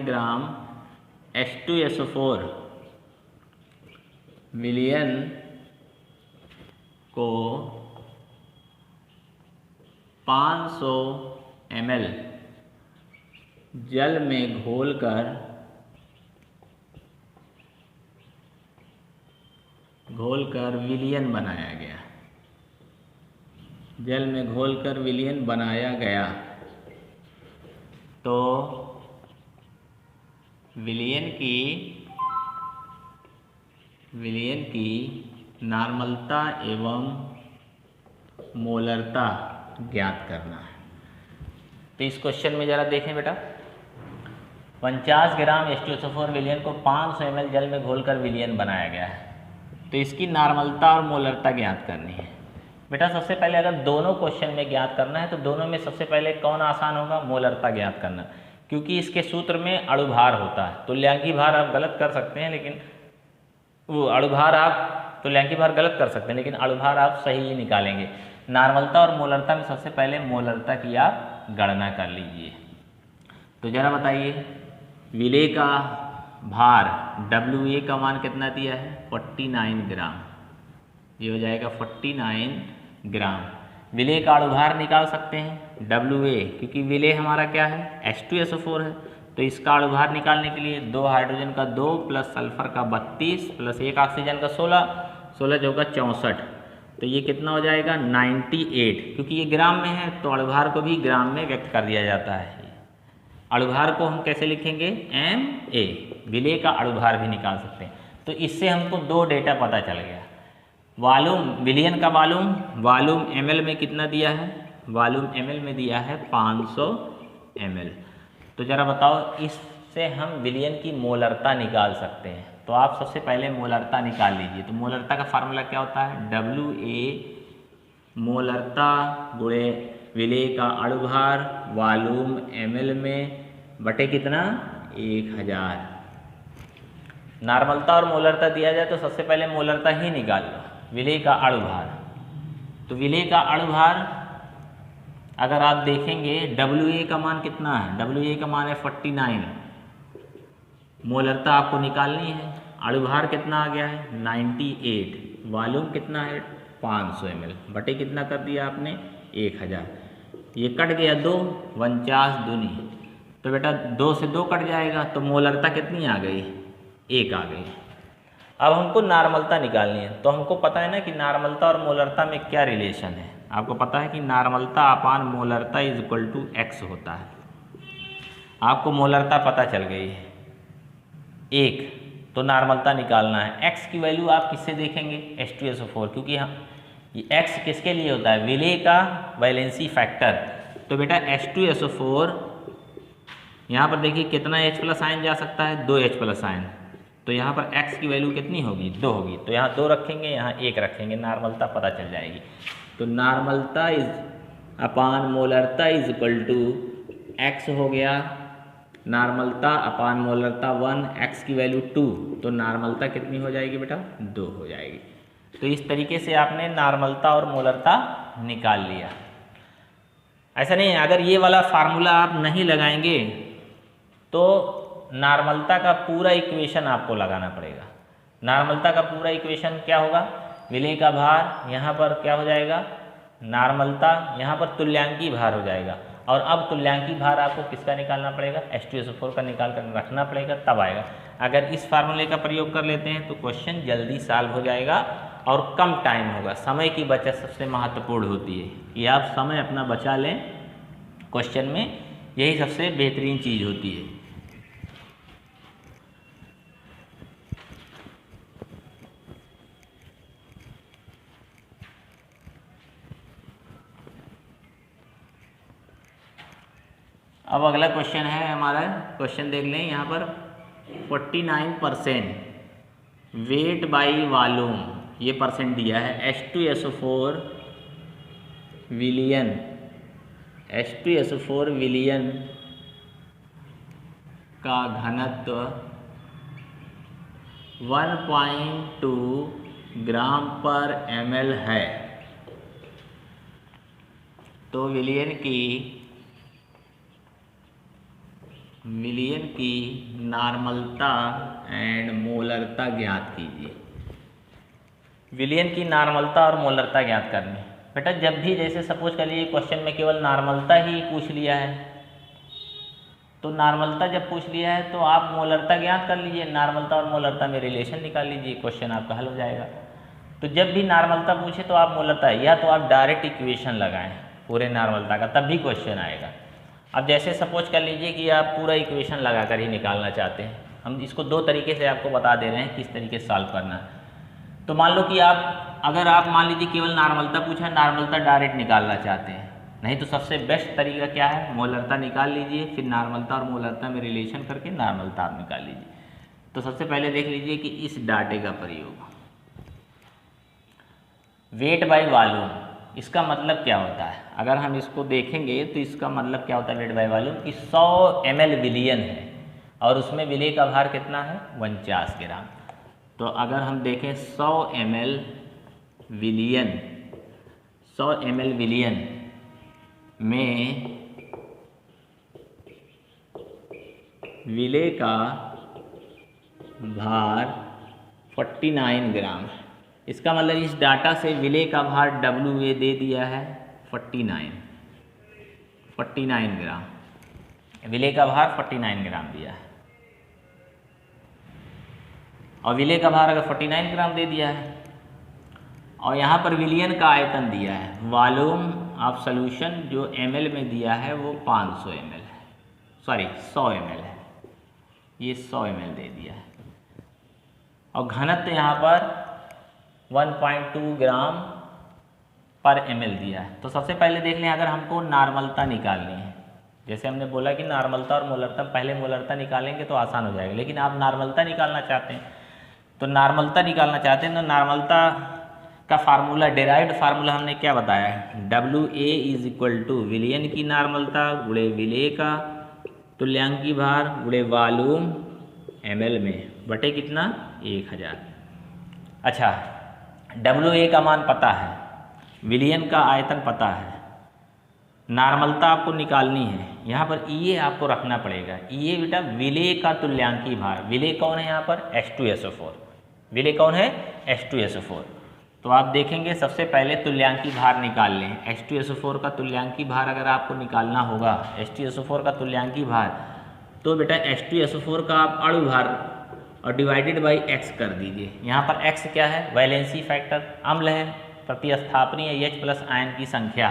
ग्राम H2SO4 विलियन को 500 ml जल में घोलकर विलियन बनाया गया, जल में घोलकर विलियन बनाया गया, तो विलियन की नॉर्मलता एवं मोलरता ज्ञात करना है। तो इस क्वेश्चन में ज़रा देखें बेटा, 50 ग्राम H2SO4 विलियन को 500 ml जल में घोलकर विलियन बनाया गया है, तो इसकी नॉर्मलता और मोलरता ज्ञात करनी है। बेटा सबसे पहले अगर दोनों क्वेश्चन में ज्ञात करना है तो दोनों में सबसे पहले कौन आसान होगा, मोलरता ज्ञात करना, क्योंकि इसके सूत्र में अणुभार होता है। तुल्यांकी भार आप गलत कर सकते हैं, लेकिन वो अणुभार आप तुल्यांकी भार गलत कर सकते हैं, लेकिन अणुभार आप सही ही निकालेंगे। नॉर्मलता और मोलरता में सबसे पहले मोलरता की आप गणना कर लीजिए। तो जरा बताइए, विलेय का भार WA का मान कितना दिया है, 49 ग्राम, ये हो जाएगा 49 ग्राम। विलेय का अणुभार निकाल सकते हैं WA, क्योंकि विलेय हमारा क्या है, H2SO4 है, तो इसका अणुभार निकालने के लिए 2 हाइड्रोजन का 2 प्लस सल्फर का 32 प्लस 1 ऑक्सीजन का 16, 16 चौका 64, तो ये कितना हो जाएगा 98। क्योंकि ये ग्राम में है तो अणुभार को भी ग्राम में व्यक्त कर दिया जाता है। अणुभार को हम कैसे लिखेंगे, MA, विलेय का अणुभार भी निकाल सकते हैं। तो इससे हमको दो डेटा पता चल गया। वॉल्यूम, विलियन का वॉल्यूम ml में कितना दिया है, वॉल्यूम ml में दिया है 500 ml। तो ज़रा बताओ, इससे हम विलियन की मोलरता निकाल सकते हैं। तो आप सबसे पहले मोलरता निकाल लीजिए। तो मोलरता का फार्मूला क्या होता है, WA मोलरता गुणे विलेय का अणुभार वॉल्यूम ml में बटे कितना 1000। नॉर्मलता और मोलरता दिया जाए तो सबसे पहले मोलरता ही निकाल लो, विलेय का अणुभार। तो विलेय का अणुभार अगर आप देखेंगे WA का मान कितना है, WA का मान है 49, मोलरता आपको निकालनी है। अणुभार कितना आ गया है 98, वॉल्यूम कितना है 500 ml, बटे कितना कर दिया आपने 1000। ये कट गया 2, 49 दूनी, तो बेटा 2 से 2 कट जाएगा, तो मोलरता कितनी आ गई 1 आ गई। अब हमको नॉर्मलता निकालनी है। तो हमको पता है ना कि नॉर्मलता और मोलरता में क्या रिलेशन है। आपको पता है कि नॉर्मलता upon molarity is equal to x होता है। आपको मोलरता पता चल गई है 1, तो नॉर्मलता निकालना है। x की वैल्यू आप किससे देखेंगे, H2SO4, क्योंकि हम ये x किसके लिए होता है, विलेय का वैलेंसी फैक्टर। तो बेटा H2SO4 यहाँ पर देखिए कितना H+ आयन जा सकता है, 2 H+ आयन। तो यहाँ पर x की वैल्यू कितनी होगी 2 होगी, तो यहाँ 2 रखेंगे, यहाँ 1 रखेंगे, नॉर्मलता पता चल जाएगी। तो normality is upon molarity is equal to x हो गया, नॉर्मलता अपान मोलरता 1, x की वैल्यू 2, तो नॉर्मलता कितनी हो जाएगी बेटा 2 हो जाएगी। तो इस तरीके से आपने नॉर्मलता और मोलरता निकाल लिया। ऐसा नहीं है, अगर ये वाला फार्मूला आप नहीं लगाएंगे तो नॉर्मलता का पूरा इक्वेशन आपको लगाना पड़ेगा। नॉर्मलता का पूरा इक्वेशन क्या होगा, विलेय का भार यहाँ पर क्या हो जाएगा, नॉर्मलता यहाँ पर तुल्यांकी भार हो जाएगा। और अब तुल्यांकी भार आपको किसका निकालना पड़ेगा, H2SO4 का निकाल कर रखना पड़ेगा, तब आएगा। अगर इस फार्मूले का प्रयोग कर लेते हैं तो क्वेश्चन जल्दी सॉल्व हो जाएगा और कम टाइम होगा। समय की बचत सबसे महत्वपूर्ण होती है कि आप समय अपना बचा लें क्वेश्चन में, यही सबसे बेहतरीन चीज़ होती है। अब अगला क्वेश्चन है हमारा, क्वेश्चन देख लें यहाँ पर 49% वेट बाई वॉल्यूम, ये परसेंट दिया है। H2SO4 विलियन, H2SO4 विलियन का घनत्व 1.2 ग्राम पर ml है। तो विलियन की नॉर्मलता एंड मोलरता ज्ञात कीजिए। विलियन की नॉर्मलता और मोलरता ज्ञात करनी। बेटा जब भी जैसे सपोज कर लीजिए क्वेश्चन में केवल नॉर्मलता ही पूछ लिया है, तो नॉर्मलता जब पूछ लिया है तो आप मोलरता ज्ञात कर लीजिए, नॉर्मलता और मोलरता में रिलेशन निकाल लीजिए, क्वेश्चन आपका हल हो जाएगा। तो जब भी नॉर्मलता पूछे तो आप मोलरता, या तो आप डायरेक्ट इक्वेशन लगाएं पूरे नॉर्मलता का, तब भी क्वेश्चन आएगा। अब जैसे सपोज कर लीजिए कि आप पूरा इक्वेशन लगाकर ही निकालना चाहते हैं, हम इसको 2 तरीके से आपको बता दे रहे हैं किस तरीके से सॉल्व करना है। तो मान लो कि अगर आप मान लीजिए केवल नॉर्मलता पूछा, नॉर्मलता डायरेक्ट निकालना चाहते हैं, नहीं तो सबसे बेस्ट तरीका क्या है, मोलरता निकाल लीजिए, फिर नॉर्मलता और मोलरता में रिलेशन करके नॉर्मलता आप निकाल लीजिए। तो सबसे पहले देख लीजिए कि इस डाटे का प्रयोग, वेट बाई वॉल्यूम, इसका मतलब क्या होता है। अगर हम इसको देखेंगे तो इसका मतलब क्या होता है वेट बाई वॉल्यूम, कि 100 ml विलियन है और उसमें विलेय का भार कितना है 49 ग्राम। तो अगर हम देखें 100 ml विलियन, 100 ml विलियन में विलेय का भार 49 ग्राम, इसका मतलब इस डाटा से विलेय का भार WA दे दिया है 49 ग्राम, विलेय का भार 49 ग्राम दिया है। और विलेय का भार अगर 49 ग्राम दे दिया है और यहाँ पर विलियन का आयतन दिया है। वॉल्यूम ऑफ सॉल्यूशन जो ml में दिया है वो 500 ml है, सॉरी 100 ml है, ये 100 ml दे दिया है। और घनत्व यहाँ पर 1.2 ग्राम पर ml दिया है। तो सबसे पहले देख लें, अगर हमको नॉर्मलता निकालनी है, जैसे हमने बोला कि नॉर्मलता और मोलरता, पहले मोलरता निकालेंगे तो आसान हो जाएगा, लेकिन आप नॉर्मलता निकालना चाहते हैं तो नॉर्मलता निकालना चाहते हैं तो नॉर्मलता का फार्मूला, डेराइव्ड फार्मूला हमने क्या बताया है, WA इज इक्वल टू विलियन की नॉर्मलता गुणे विलेय का तुल्यांकी भार गुणे वॉल्यूम ml में बटे कितना 1000। अच्छा, WA का मान पता है, विलियन का आयतन पता है, नॉर्मलता आपको निकालनी है। यहाँ पर EA आपको रखना पड़ेगा। EA बेटा विलेय का तुल्यांकी भार, विलेय कौन है यहाँ पर H2SO4, विलेय कौन है H2SO4। तो आप देखेंगे सबसे पहले तुल्यांकी भार निकाल लें। H2SO4 का तुल्यांकी भार अगर आपको निकालना होगा, H2SO4 का तुल्यांकी भार, तो बेटा H2SO4 का आप अणु भार और डिवाइडेड बाई x कर दीजिए। यहाँ पर x क्या है, वैलेंसी फैक्टर, अम्ल है, प्रतिस्थापनीय H+ आयन की संख्या।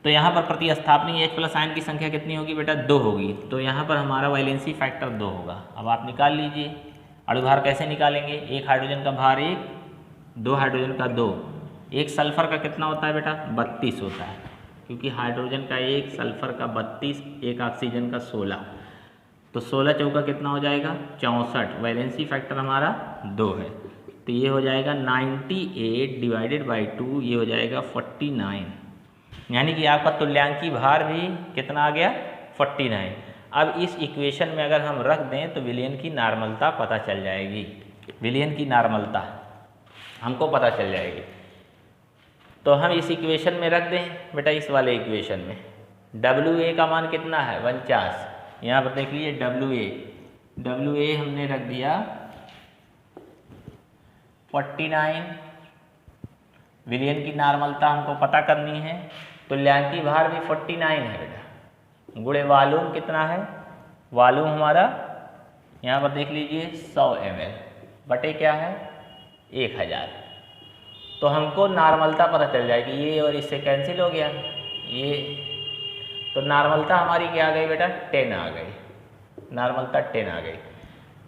तो यहाँ पर प्रतिस्थापनीय H+ आयन की संख्या कितनी होगी बेटा 2 होगी, तो यहाँ पर हमारा वैलेंसी फैक्टर 2 होगा। अब आप निकाल लीजिए। अणु भार कैसे निकालेंगे, एक हाइड्रोजन का भार 1, 2 हाइड्रोजन का 2, एक सल्फर का कितना होता है बेटा 32 होता है, क्योंकि हाइड्रोजन का 1, सल्फर का 32, एक ऑक्सीजन का 16, तो 16 चौका कितना हो जाएगा 64, वैलेंसी फैक्टर हमारा 2 है, तो ये हो जाएगा 98 डिवाइडेड बाई 2, ये हो जाएगा 49, यानी कि आपका तुल्यांकी भार भी कितना आ गया 49। अब इस इक्वेशन में अगर हम रख दें तो विलियन की नॉर्मलता पता चल जाएगी, विलियन की नॉर्मलता हमको पता चल जाएगी। तो हम इस इक्वेशन में रख दें बेटा, इस वाले इक्वेशन में WA का मान कितना है 49, यहाँ पर देख लीजिए WA हमने रख दिया 49, विलियन की नॉर्मलता हमको पता करनी है, तुल्यांकी भार भी 49 है बेटा, गुणे वॉल्यूम कितना है, वॉल्यूम हमारा यहाँ पर देख लीजिए 100 ml बटे क्या है 1000। तो हमको नॉर्मलता पता चल जाएगी, ये और इससे कैंसिल हो गया ये, तो नॉर्मलता हमारी क्या आ गई बेटा 10 आ गई, नॉर्मलता 10 आ गई।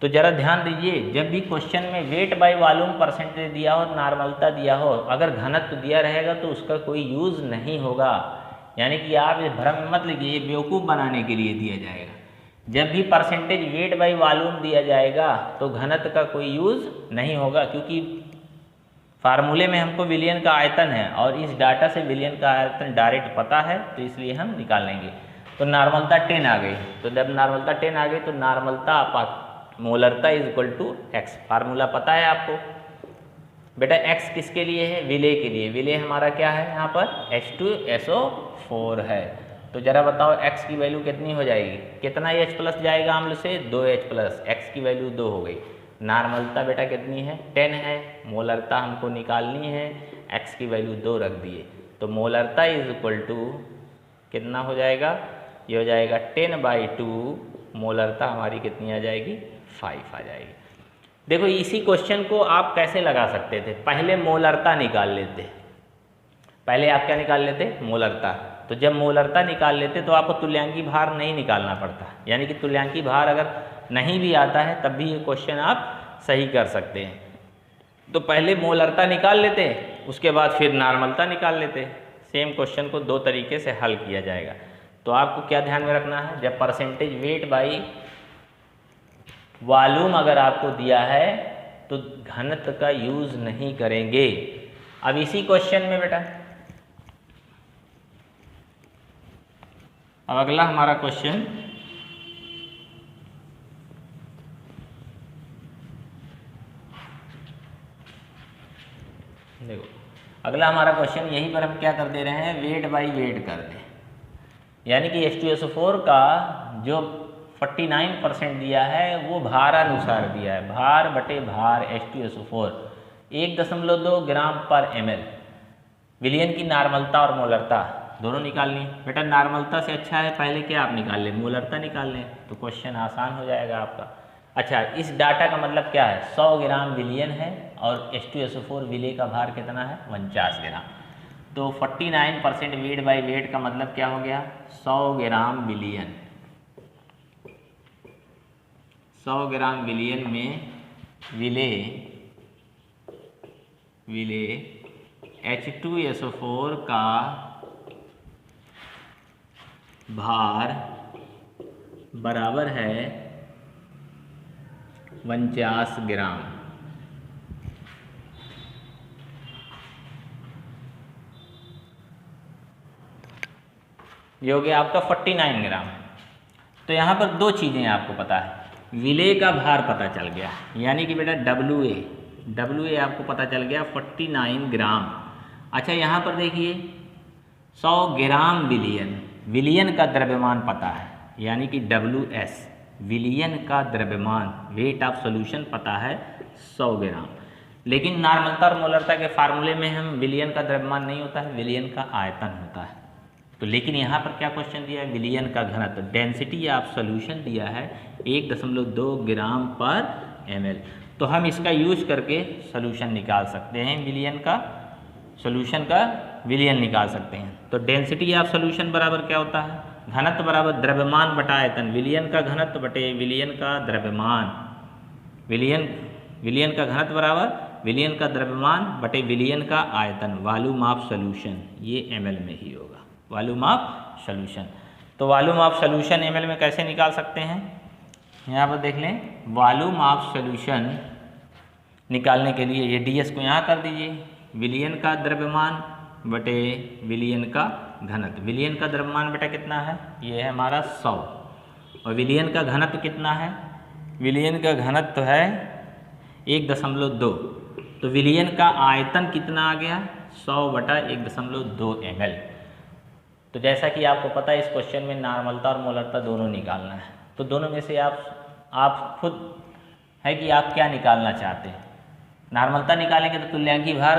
तो ज़रा ध्यान दीजिए, जब भी क्वेश्चन में वेट बाय वॉल्यूम परसेंटेज दिया हो, नॉर्मलता दिया हो, अगर घनत्व दिया रहेगा तो उसका कोई यूज़ नहीं होगा, यानी कि आप इस भ्रम में मत लीजिए, ये बेवकूफ़ बनाने के लिए दिया जाएगा। जब भी परसेंटेज वेट बाय वॉल्यूम दिया जाएगा तो घनत्व का कोई यूज़ नहीं होगा, क्योंकि फार्मूले में हमको विलियन का आयतन है और इस डाटा से विलियन का आयतन डायरेक्ट पता है, तो इसलिए हम निकाल लेंगे। तो नॉर्मलता 10 आ गई, तो जब नॉर्मलता 10 आ गई तो normality molarity is equal to x, formula पता है आपको बेटा। x किसके लिए है, विलेय के लिए, विलेय हमारा क्या है यहाँ पर H2SO4 है। तो जरा बताओ x की वैल्यू कितनी हो जाएगी, कितना H+ जाएगा अम्ल से 2H+, x की वैल्यू 2 हो गई। नॉर्मलता बेटा कितनी है 10 है, मोलरता हमको निकालनी है, x की वैल्यू 2 रख दिए, तो मोलरता इज इक्वल टू कितना हो जाएगा, ये हो जाएगा 10/2, मोलरता हमारी कितनी आ जाएगी 5 आ जाएगी। देखो इसी क्वेश्चन को आप कैसे लगा सकते थे, पहले मोलरता निकाल लेते, पहले आप क्या निकाल लेते मोलरता। तो जब मोलरता निकाल लेते तो आपको तुल्यांकी भार नहीं निकालना पड़ता, यानी कि तुल्यांकी भार अगर नहीं भी आता है तब भी ये क्वेश्चन आप सही कर सकते हैं। तो पहले मोलरता निकाल लेते, उसके बाद फिर नॉर्मलता निकाल लेते। सेम क्वेश्चन को 2 तरीके से हल किया जाएगा। तो आपको क्या ध्यान में रखना है, जब परसेंटेज वेट बाई वॉल्यूम अगर आपको दिया है तो घनत्व का यूज नहीं करेंगे। अब इसी क्वेश्चन में बेटा अब अगला हमारा क्वेश्चन देखो, अगला हमारा क्वेश्चन यहीं पर हम क्या कर दे रहे हैं, वेट बाई वेट कर दें, यानी कि H2SO4 का जो 49% दिया है वो भार अनुसार दिया है, भार बटे भार H2SO4 1.2 ग्राम पर ml। विलियन की नॉर्मलता और मोलरता दोनों निकालनी बेटा, नॉर्मलता से अच्छा है पहले क्या आप निकाल लें, मोलरता निकाल लें, तो क्वेश्चन आसान हो जाएगा आपका। अच्छा, इस डाटा का मतलब क्या है, 100 ग्राम विलियन है और H2SO4 विलेय का भार कितना है 49 ग्राम। तो 49% वेट बाई वेट का मतलब क्या हो गया 100 ग्राम विलियन। 100 ग्राम विलियन में विलेय H2SO4 का भार बराबर है 49 ग्राम। ये हो गया आपका 49 ग्राम। तो यहाँ पर दो चीज़ें आपको पता है, विलेय का भार पता चल गया, यानी कि बेटा WA आपको पता चल गया 49 ग्राम। अच्छा यहाँ पर देखिए 100 ग्राम विलियन का द्रव्यमान पता है, यानी कि WS विलियन का द्रव्यमान, वेट ऑफ सॉल्यूशन पता है 100 ग्राम। लेकिन नॉर्मलता और मोलरता के फार्मूले में हम विलियन का द्रव्यमान नहीं होता है, विलियन का आयतन होता है। तो लेकिन यहाँ पर क्या क्वेश्चन दिया है, विलियन का घनत्व, डेंसिटी ऑफ सॉल्यूशन दिया है 1.2 ग्राम पर ml। तो हम इसका यूज करके सॉल्यूशन निकाल सकते हैं, विलियन का सॉल्यूशन का विलियन निकाल सकते हैं। तो डेंसिटी ऑफ सॉल्यूशन बराबर क्या होता है, घनत्व बराबर द्रव्यमान बटा आयतन, विलियन का घनत्व बटे विलियन का द्रव्यमान, विलियन का घनत्व बराबर विलियन का द्रव्यमान बटे विलियन का आयतन, वॉल्यूम ऑफ सॉल्यूशन, ये ml में ही होगा, वॉल्यूम ऑफ सॉल्यूशन। तो वॉल्यूम ऑफ सॉल्यूशन ml में कैसे निकाल सकते हैं, यहाँ पर देख लें, वॉल्यूम ऑफ सॉल्यूशन निकालने के लिए ये ds को यहाँ कर दीजिए, विलियन का द्रव्यमान बटे विलियन का घनत्व। विलियन का द्रव्यमान बेटा कितना है, ये है हमारा 100, और विलियन का घनत्व कितना है, विलियन का घनत्व है 1.2। तो विलियन का आयतन कितना आ गया 100/1.2 ml। तो जैसा कि आपको पता है इस क्वेश्चन में नॉर्मलता और मोलरता दोनों निकालना है। तो दोनों में से आप खुद है कि आप क्या निकालना चाहते हैं। नॉर्मलता निकालेंगे तो तुल्यांकी भार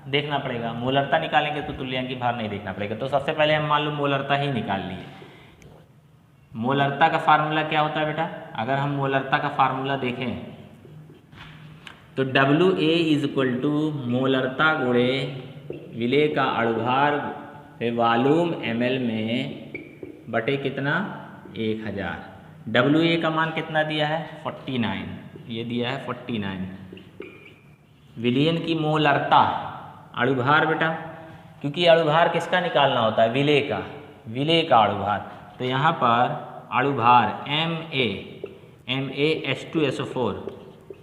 देखना पड़ेगा, मोलरता निकालेंगे तो तुल्यांकी भार नहीं देखना पड़ेगा। तो सबसे पहले हम मान लो मोलरता ही निकाल लिए। मोलरता का फार्मूला क्या होता है बेटा, अगर हम मोलरता का फार्मूला देखें तो WA = मोलरता गुणे विलेय का अणुभार वॉल्यूम ml में बटे कितना 1000। WA का मान कितना दिया है 49, ये दिया है 49। विलियन की मोलरता अणुभार बेटा, क्योंकि अणुभार किसका निकालना होता है, विलेय का अणुभार। तो यहाँ पर अणुभार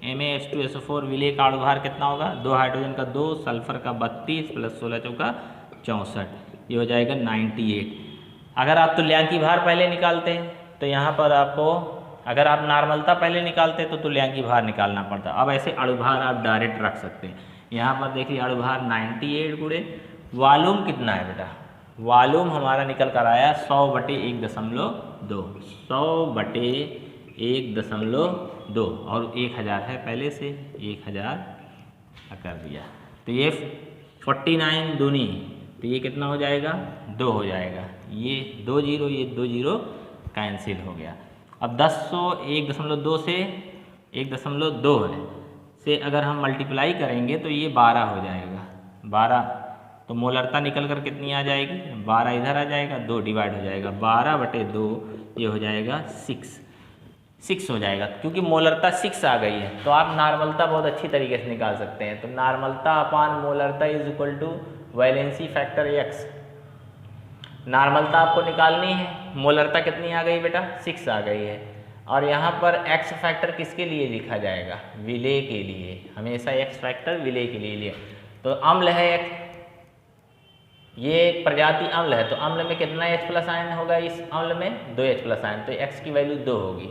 MaH2SO4 विलेय का अणुभार कितना होगा, 2 हाइड्रोजन का 2, सल्फर का 32 + 16 × 64, ये हो जाएगा 98। अगर आप तुल्यांकी भार पहले निकालते हैं तो यहाँ पर आपको, अगर आप नॉर्मलता पहले निकालते तो तुल्यांकी भार निकालना पड़ता। अब ऐसे अणुभार आप डायरेक्ट रख सकते हैं। यहाँ पर देखिए अणुभार 98 गुणे वॉल्यूम कितना है बेटा, वॉल्यूम हमारा निकल कर आया 100/1.2, 100/1.2, और 1000 है पहले से, 1000 कर दिया। तो ये 49 दूनी, तो ये कितना हो जाएगा 2 हो जाएगा, ये 2 0, ये 2 0 कैंसिल हो गया। अब 10 1.2 से 1.2 है से अगर हम मल्टीप्लाई करेंगे तो ये 12 हो जाएगा, 12। तो मोलरता निकल कर कितनी आ जाएगी, 12 इधर आ जाएगा, 2 डिवाइड हो जाएगा, 12/2 ये हो जाएगा 6 हो जाएगा, क्योंकि मोलरता 6 आ गई है। तो आप नॉर्मलता बहुत अच्छी तरीके से निकाल सकते हैं। तो नॉर्मलता अपान मोलरता = वैलेंसी फैक्टर x। नॉर्मलता आपको निकालनी है, मोलरता कितनी आ गई बेटा 6 आ गई है, और यहाँ पर x फैक्टर किसके लिए लिखा जाएगा, विलेय के लिए, हमेशा x फैक्टर विलेय के लिए लिया। तो अम्ल है x, ये प्रजाति अम्ल है, तो अम्ल में कितना H+ आयन होगा, इस अम्ल में 2 H+ आयन, तो x की वैल्यू 2 होगी।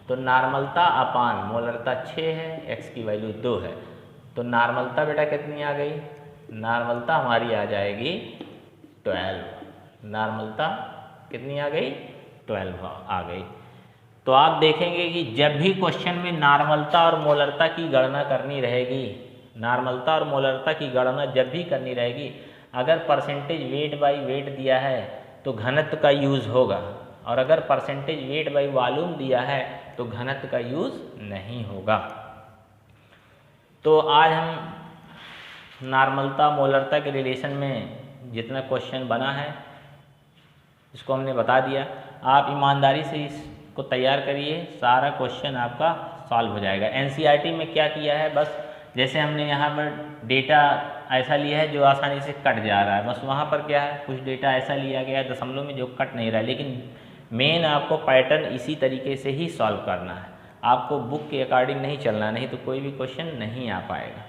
तो नॉर्मलता अपान मोलरता 6 है, x की वैल्यू 2 है। तो नॉर्मलता बेटा कितनी आ गई, नॉर्मलता हमारी आ जाएगी 12। नॉर्मलता कितनी आ गई 12 आ गई। तो आप देखेंगे कि जब भी क्वेश्चन में नॉर्मलता और मोलरता की गणना करनी रहेगी, नॉर्मलता और मोलरता की गणना जब भी करनी रहेगी, अगर परसेंटेज वेट बाई वेट दिया है तो घनत्व का यूज़ होगा, और अगर परसेंटेज वेट बाई वॉल्यूम दिया है तो घनत्व का यूज़ नहीं होगा। तो आज हम नॉर्मलता मोलरता के रिलेशन में जितना क्वेश्चन बना है इसको हमने बता दिया। आप ईमानदारी से इसको तैयार करिए, सारा क्वेश्चन आपका सॉल्व हो जाएगा। एनसीईआरटी में क्या किया है, बस जैसे हमने यहाँ पर डेटा ऐसा लिया है जो आसानी से कट जा रहा है, बस वहाँ पर क्या है कुछ डेटा ऐसा लिया गया है दशमलव में जो कट नहीं रहा है, लेकिन मेन आपको पैटर्न इसी तरीके से ही सॉल्व करना है। आपको बुक के अकॉर्डिंग नहीं चलना, नहीं तो कोई भी क्वेश्चन नहीं आ पाएगा।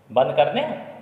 बंद कर दें।